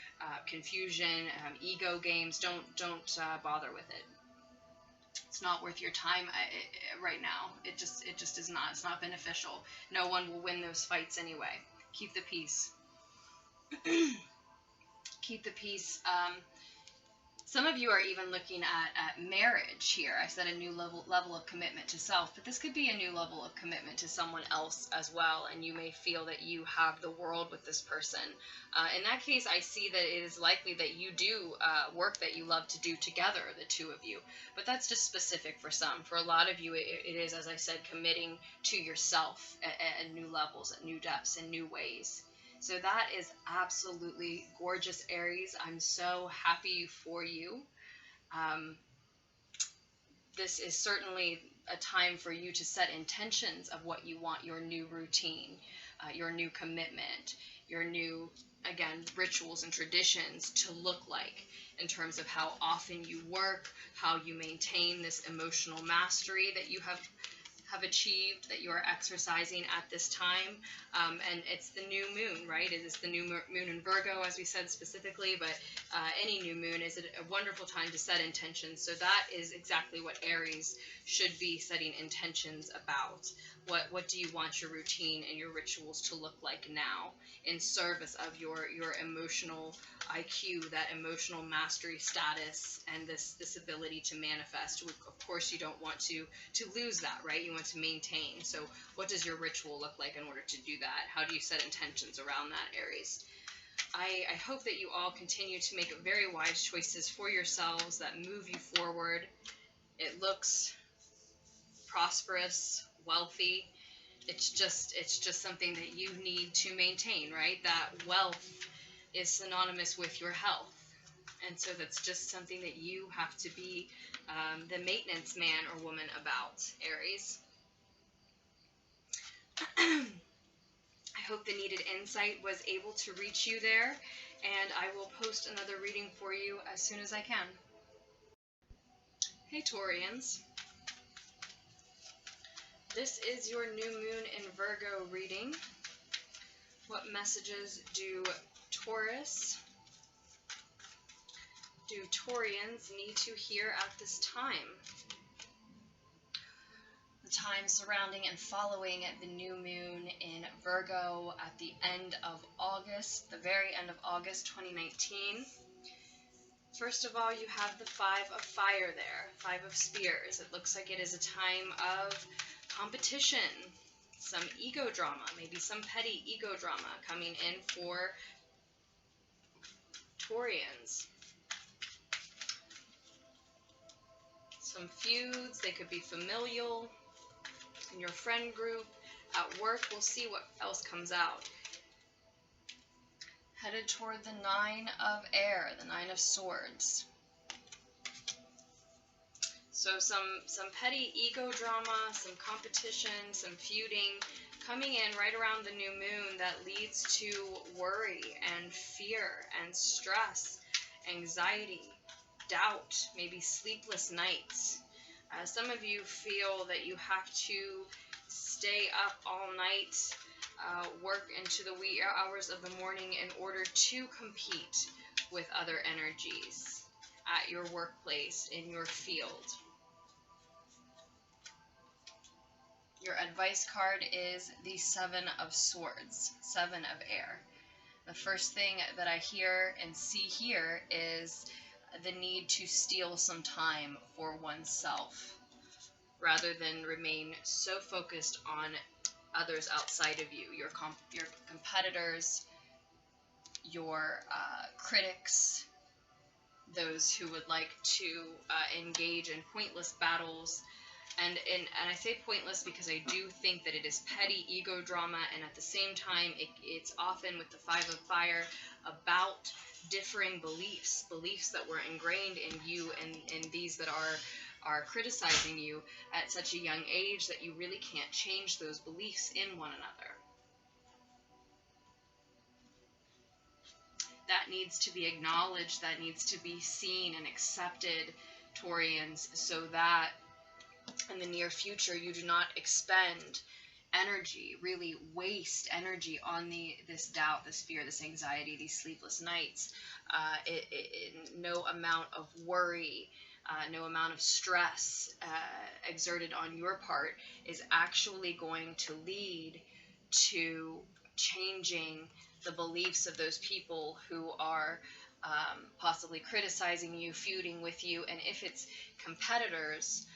confusion, ego games. Don't bother with it. It's not worth your time right now. It just is not. It's not beneficial. No one will win those fights anyway. Keep the peace. Keep the peace. Some of you are even looking at marriage here. I said a new level of commitment to self, but this could be a new level of commitment to someone else as well, and you may feel that you have the world with this person. In that case, I see that it is likely that you do work that you love to do together, the two of you, but that's just specific for some. For a lot of you, it is, as I said, committing to yourself at new levels, at new depths, in new ways. So that is absolutely gorgeous, Aries. I'm so happy for you. This is certainly a time for you to set intentions of what you want your new routine, your new commitment, your new, again, rituals and traditions to look like, in terms of how often you work, how you maintain this emotional mastery that you have achieved, that you are exercising at this time. And it's the new moon, right? It is the new moon in Virgo, as we said specifically, but any new moon is a wonderful time to set intentions. So that is exactly what Aries should be setting intentions about. What do you want your routine and your rituals to look like now, in service of your emotional IQ, that emotional mastery status, and this ability to manifest? Of course, you don't want to lose that, right? You want to maintain. So what does your ritual look like in order to do that? How do you set intentions around that, Aries? I hope that you all continue to make very wise choices for yourselves that move you forward. It looks prosperous, wealthy. It's just something that you need to maintain, right? That wealth is synonymous with your health, and so that's just something that you have to be the maintenance man or woman about, Aries. I hope the needed insight was able to reach you there, and I will post another reading for you as soon as I can. Hey Taurians. This is your new moon in Virgo reading. What messages do Taurians need to hear at this time? The time surrounding and following the new moon in Virgo at the end of August, the very end of August 2019. First of all, you have the Five of Fire there, Five of Spears. It looks like it is a time of competition, some ego drama, maybe some petty ego drama coming in for Taurians. Some feuds, they could be familial, in your friend group, at work. We'll see what else comes out. Headed toward the Nine of Air, the Nine of Swords. So some petty ego drama, some competition, some feuding coming in right around the new moon that leads to worry and fear and stress, anxiety, doubt, maybe sleepless nights. Some of you feel that you have to stay up all night, work into the wee hours of the morning in order to compete with other energies at your workplace, in your field. Your advice card is the Seven of Swords, Seven of Air. The first thing that I hear and see here is the need to steal some time for oneself, rather than remain so focused on others outside of you, your competitors, your critics, those who would like to engage in pointless battles. And I say pointless because I do think that it is petty ego drama, and at the same time, it's often with the Five of Fire about differing beliefs that were ingrained in you, and these that are criticizing you at such a young age that you really can't change those beliefs in one another. That needs to be acknowledged, that needs to be seen and accepted, Taurians, so that in the near future you do not expend energy, really waste energy on this doubt, this fear, this anxiety, these sleepless nights. No amount of worry, no amount of stress exerted on your part is actually going to lead to changing the beliefs of those people who are possibly criticizing you, feuding with you. And if it's competitors,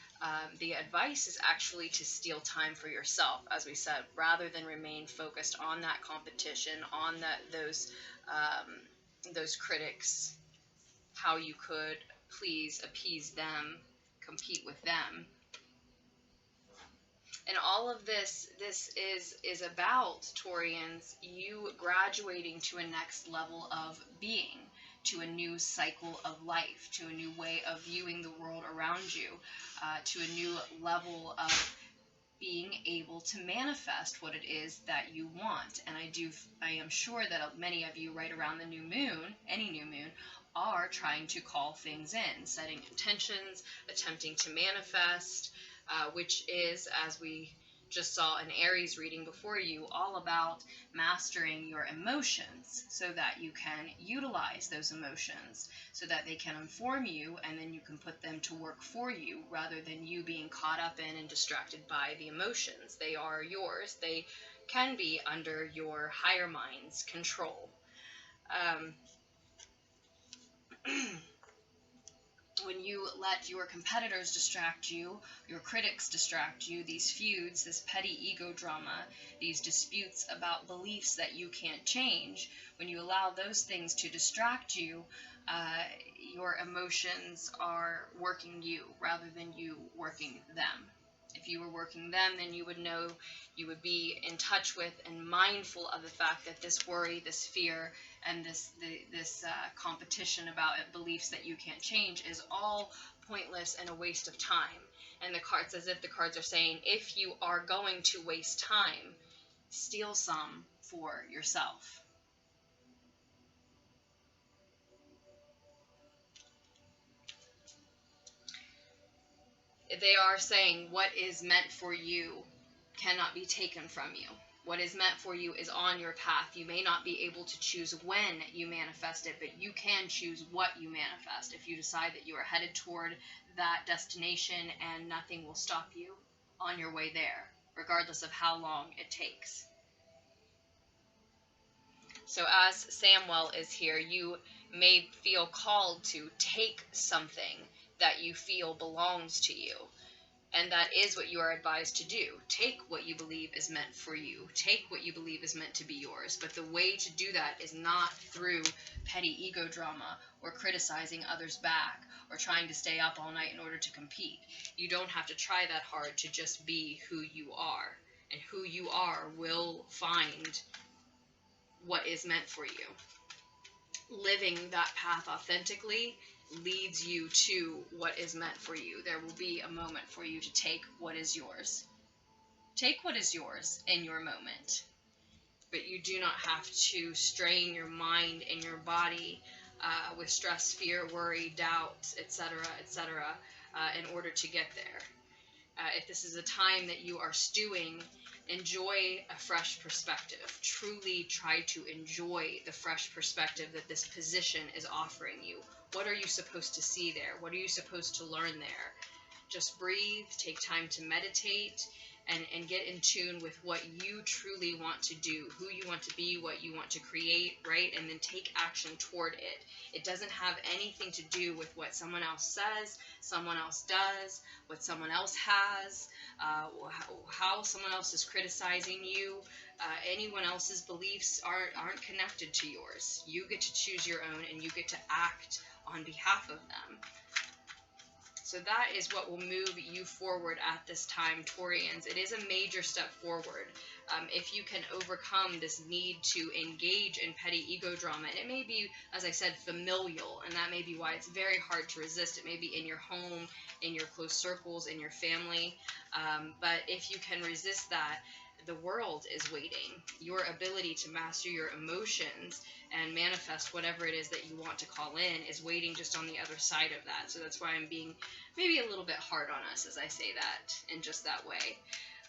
the advice is actually to steal time for yourself, as we said, rather than remain focused on that competition, on those critics, how you could please appease them, compete with them. And all of this is about, Taurians, you graduating to a next level of being, to a new cycle of life, to a new way of viewing the world around you, to a new level of being able to manifest what it is that you want. And I am sure that many of you right around the new moon, any new moon, are trying to call things in, setting intentions, attempting to manifest, which is, as we just saw an Aries reading before you, all about mastering your emotions so that you can utilize those emotions, so that they can inform you and then you can put them to work for you, rather than you being caught up in and distracted by the emotions. They are yours. They can be under your higher mind's control. When you let your competitors distract you, your critics distract you, these feuds, this petty ego drama, these disputes about beliefs that you can't change, when you allow those things to distract you, your emotions are working you rather than you working them. If you were working them, then you would know, you would be in touch with and mindful of the fact that this worry, this fear, and this competition about beliefs that you can't change is all pointless and a waste of time. And the cards, as if the cards are saying, if you are going to waste time, steal some for yourself. They are saying what is meant for you cannot be taken from you. What is meant for you is on your path. You may not be able to choose when you manifest it, but you can choose what you manifest. If you decide that you are headed toward that destination, and nothing will stop you on your way there, regardless of how long it takes. So as Samuel is here, you may feel called to take something that you feel belongs to you. And that is what you are advised to do. Take what you believe is meant for you. Take what you believe is meant to be yours. But the way to do that is not through petty ego drama or criticizing others back or trying to stay up all night in order to compete. You don't have to try that hard to just be who you are. And who you are will find what is meant for you. Living that path authentically leads you to what is meant for you. There will be a moment for you to take what is yours. Take what is yours in your moment. But you do not have to strain your mind and your body with stress, fear, worry, doubt, etc., in order to get there. If this is a time that you are stewing, enjoy a fresh perspective. Truly try to enjoy the fresh perspective that this position is offering you. What are you supposed to see there? What are you supposed to learn there? Just breathe, take time to meditate, and get in tune with what you truly want to do, who you want to be, what you want to create, right? And then take action toward it. It doesn't have anything to do with what someone else says, someone else does, what someone else has, how someone else is criticizing you. Anyone else's beliefs aren't connected to yours. You get to choose your own, and you get to act on behalf of them. So that is what will move you forward at this time, Taurians. It is a major step forward. If you can overcome this need to engage in petty ego drama, and it may be, as I said, familial, and that may be why it's very hard to resist. It may be in your home, in your close circles, in your family. But if you can resist that, the world is waiting. Your ability to master your emotions and manifest whatever it is that you want to call in is waiting just on the other side of that. So that's why I'm being maybe a little bit hard on us as I say that in just that way.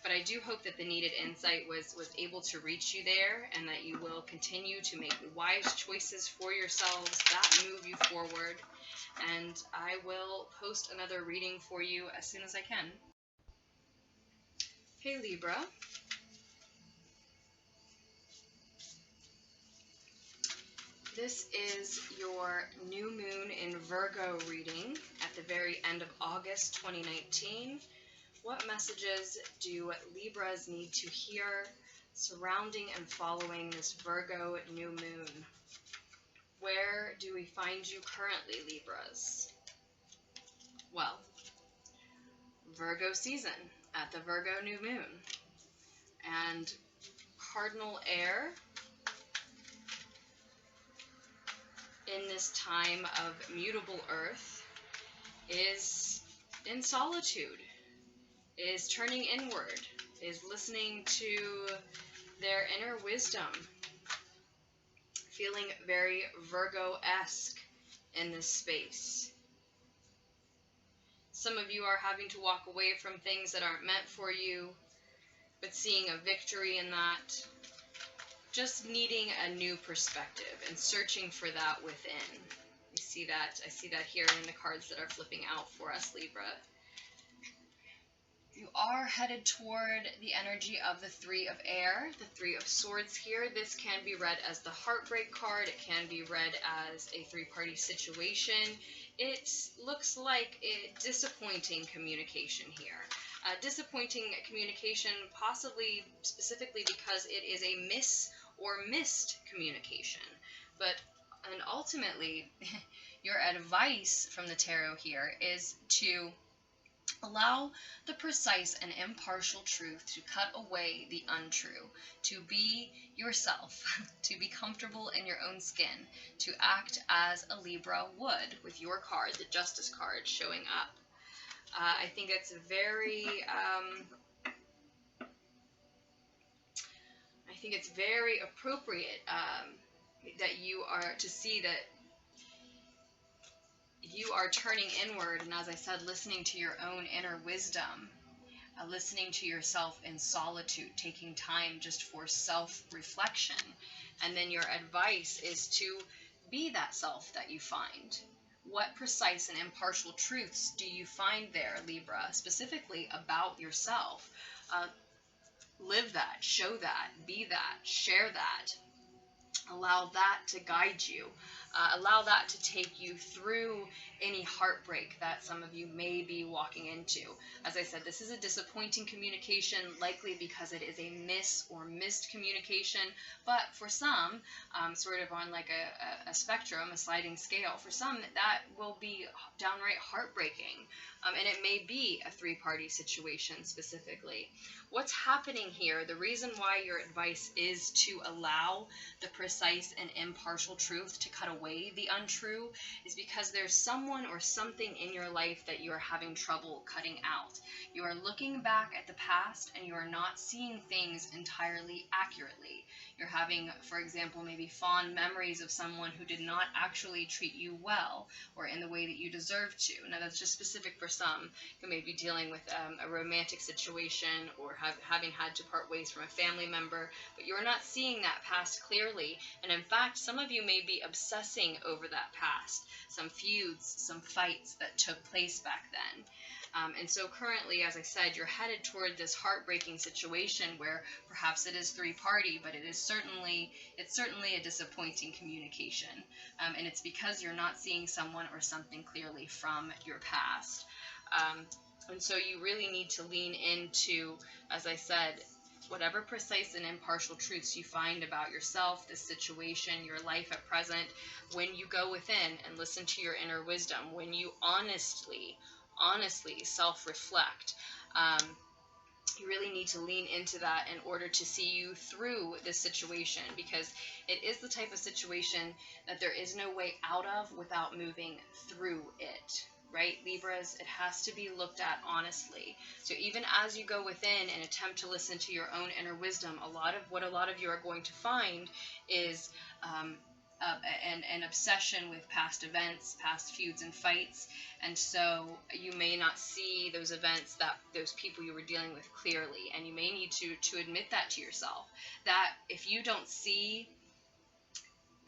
But I do hope that the needed insight was able to reach you there, and that you will continue to make wise choices for yourselves that move you forward. And I will post another reading for you as soon as I can. Hey Libra. This is your new moon in Virgo reading at the very end of August 2019. What messages do Libras need to hear surrounding and following this Virgo new moon? Where do we find you currently, Libras? Well, Virgo season at the Virgo new moon. And cardinal air in this time of mutable earth is in solitude, is turning inward, is listening to their inner wisdom, feeling very Virgo-esque in this space. Some of you are having to walk away from things that aren't meant for you, but seeing a victory in that. Just needing a new perspective and searching for that within. I see that here in the cards that are flipping out for us, Libra. You are headed toward the energy of the Three of Air, the Three of Swords here. This can be read as the heartbreak card. It can be read as a three-party situation. It looks like a disappointing communication here. Disappointing communication, possibly specifically because it is a miss or missed communication. And ultimately, your advice from the tarot here is to allow the precise and impartial truth to cut away the untrue, to be yourself, to be comfortable in your own skin, to act as a Libra would with your card, the Justice card, showing up. I think it's very appropriate that you are to see that you are turning inward, and as I said, listening to your own inner wisdom, listening to yourself in solitude, taking time just for self-reflection. And then your advice is to be that self that you find. What precise and impartial truths do you find there, Libra, specifically about yourself? Live that, show that, be that, share that. Allow that to guide you. Allow that to take you through any heartbreak that some of you may be walking into. As I said, this is a disappointing communication, likely because it is a miss or missed communication, but for some, sort of on like a spectrum, a sliding scale, for some that will be downright heartbreaking. And it may be a three-party situation specifically. What's happening here, the reason why your advice is to allow the precise and impartial truth to cut away the untrue, is because there's someone or something in your life that you are having trouble cutting out. You are looking back at the past and you are not seeing things entirely accurately. You're having, for example, maybe fond memories of someone who did not actually treat you well or in the way that you deserve to. Now, that's just specific for some who may be dealing with a romantic situation or having had to part ways from a family member, but you're not seeing that past clearly. And in fact, some of you may be obsessing over that past, some feuds, some fights that took place back then. And so currently, as I said, you're headed toward this heartbreaking situation where perhaps it is three-party, but it's certainly a disappointing communication. And it's because you're not seeing someone or something clearly from your past. And so you really need to lean into, as I said, whatever precise and impartial truths you find about yourself, this situation, your life at present, when you go within and listen to your inner wisdom, when you honestly self-reflect, you really need to lean into that in order to see you through this situation, because it is the type of situation that there is no way out of without moving through it. Right, Libras, it has to be looked at honestly. So even as you go within and attempt to listen to your own inner wisdom, a lot of you are going to find is an obsession with past events, past feuds and fights, and so you may not see those events, that those people you were dealing with clearly, and you may need to admit that to yourself, that if you don't see,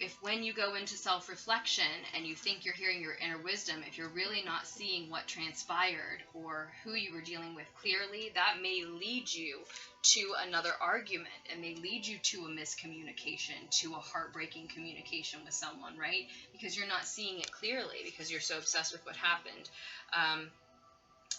if when you go into self-reflection and you think you're hearing your inner wisdom, if you're really not seeing what transpired or who you were dealing with clearly, that may lead you to another argument. It may lead you to a miscommunication, to a heartbreaking communication with someone, right? Because you're not seeing it clearly, because you're so obsessed with what happened.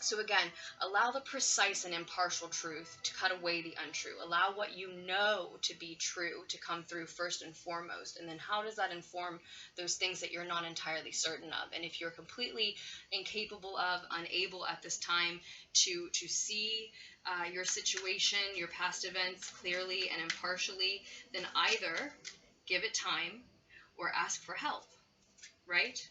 So again, allow the precise and impartial truth to cut away the untrue. Allow what you know to be true to come through first and foremost. And then how does that inform those things that you're not entirely certain of? And if you're completely incapable of, unable at this time to see your situation, your past events clearly and impartially, then either give it time or ask for help, right?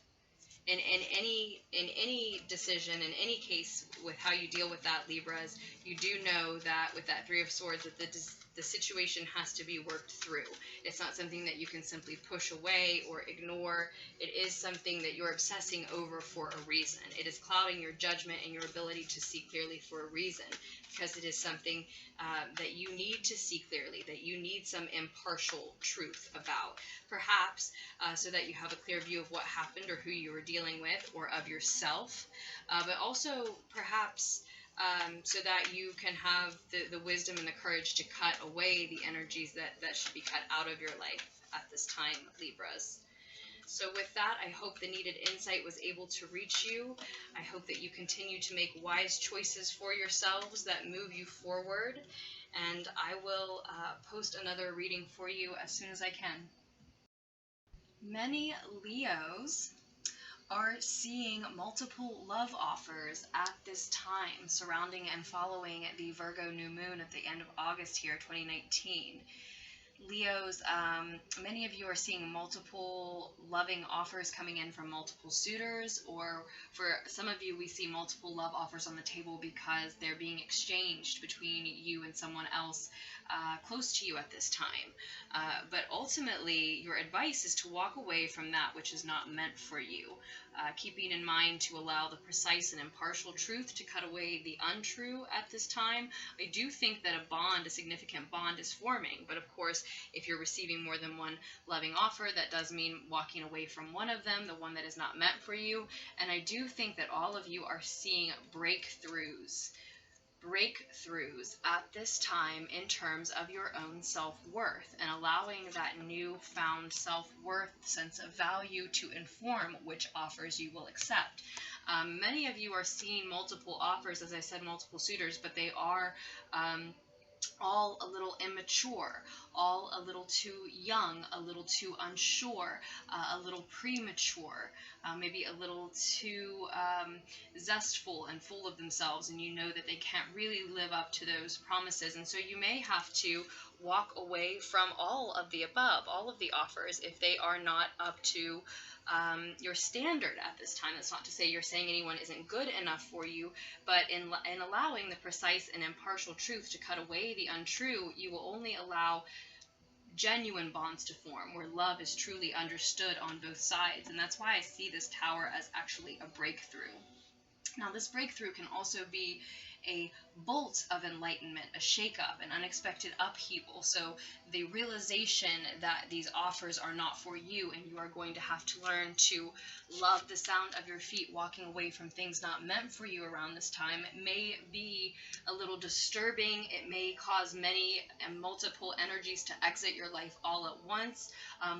In any decision, in any case, with how you deal with that, Libras, you do know that with that Three of Swords, that the situation has to be worked through. It's not something that you can simply push away or ignore. It is something that you're obsessing over for a reason. It is clouding your judgment and your ability to see clearly for a reason, because it is something that you need to see clearly, that you need some impartial truth about. Perhaps so that you have a clear view of what happened or who you were dealing with, or of yourself, but also perhaps so that you can have the wisdom and the courage to cut away the energies that should be cut out of your life at this time, Libras. So with that, I hope the needed insight was able to reach you. I hope that you continue to make wise choices for yourselves that move you forward. And I will post another reading for you as soon as I can. Many Leos are seeing multiple love offers at this time, surrounding and following the Virgo New Moon at the end of August here, 2019. Leos, many of you are seeing multiple loving offers coming in from multiple suitors, or for some of you, we see multiple love offers on the table because they're being exchanged between you and someone else close to you at this time. But ultimately, your advice is to walk away from that which is not meant for you, keeping in mind to allow the precise and impartial truth to cut away the untrue at this time. I do think that a significant bond is forming, but of course, if you're receiving more than one loving offer, that does mean walking away from one of them, the one that is not meant for you. And I do think that all of you are seeing breakthroughs at this time in terms of your own self-worth, and allowing that newfound self-worth, sense of value to inform which offers you will accept. Many of you are seeing multiple offers, as I said, multiple suitors, but they are all a little immature, all a little too young, a little too unsure, a little premature, maybe a little too zestful and full of themselves, and you know that they can't really live up to those promises, and so you may have to walk away from all of the above, all of the offers, if they are not up to your standard at this time. That's not to say you're saying anyone isn't good enough for you, but in allowing the precise and impartial truth to cut away the untrue, you will only allow genuine bonds to form, where love is truly understood on both sides. And that's why I see this Tower as actually a breakthrough. Now, this breakthrough can also be a bolt of enlightenment, a shakeup, an unexpected upheaval. So the realization that these offers are not for you, and you are going to have to learn to love the sound of your feet walking away from things not meant for you around this time. It may be a little disturbing. It may cause many and multiple energies to exit your life all at once.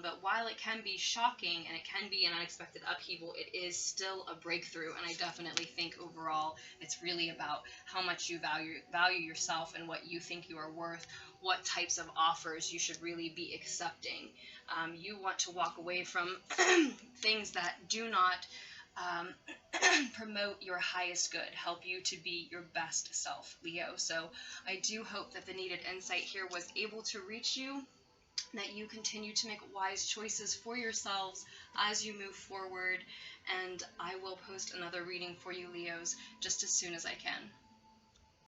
But while it can be shocking and it can be an unexpected upheaval, it is still a breakthrough. And I definitely think overall it's really about how much you value yourself and what you think you are worth, what types of offers you should really be accepting. You want to walk away from things that do not promote your highest good, help you to be your best self, Leo. So I do hope that the needed insight here was able to reach you, that you continue to make wise choices for yourselves as you move forward. And I will post another reading for you, Leos, just as soon as I can.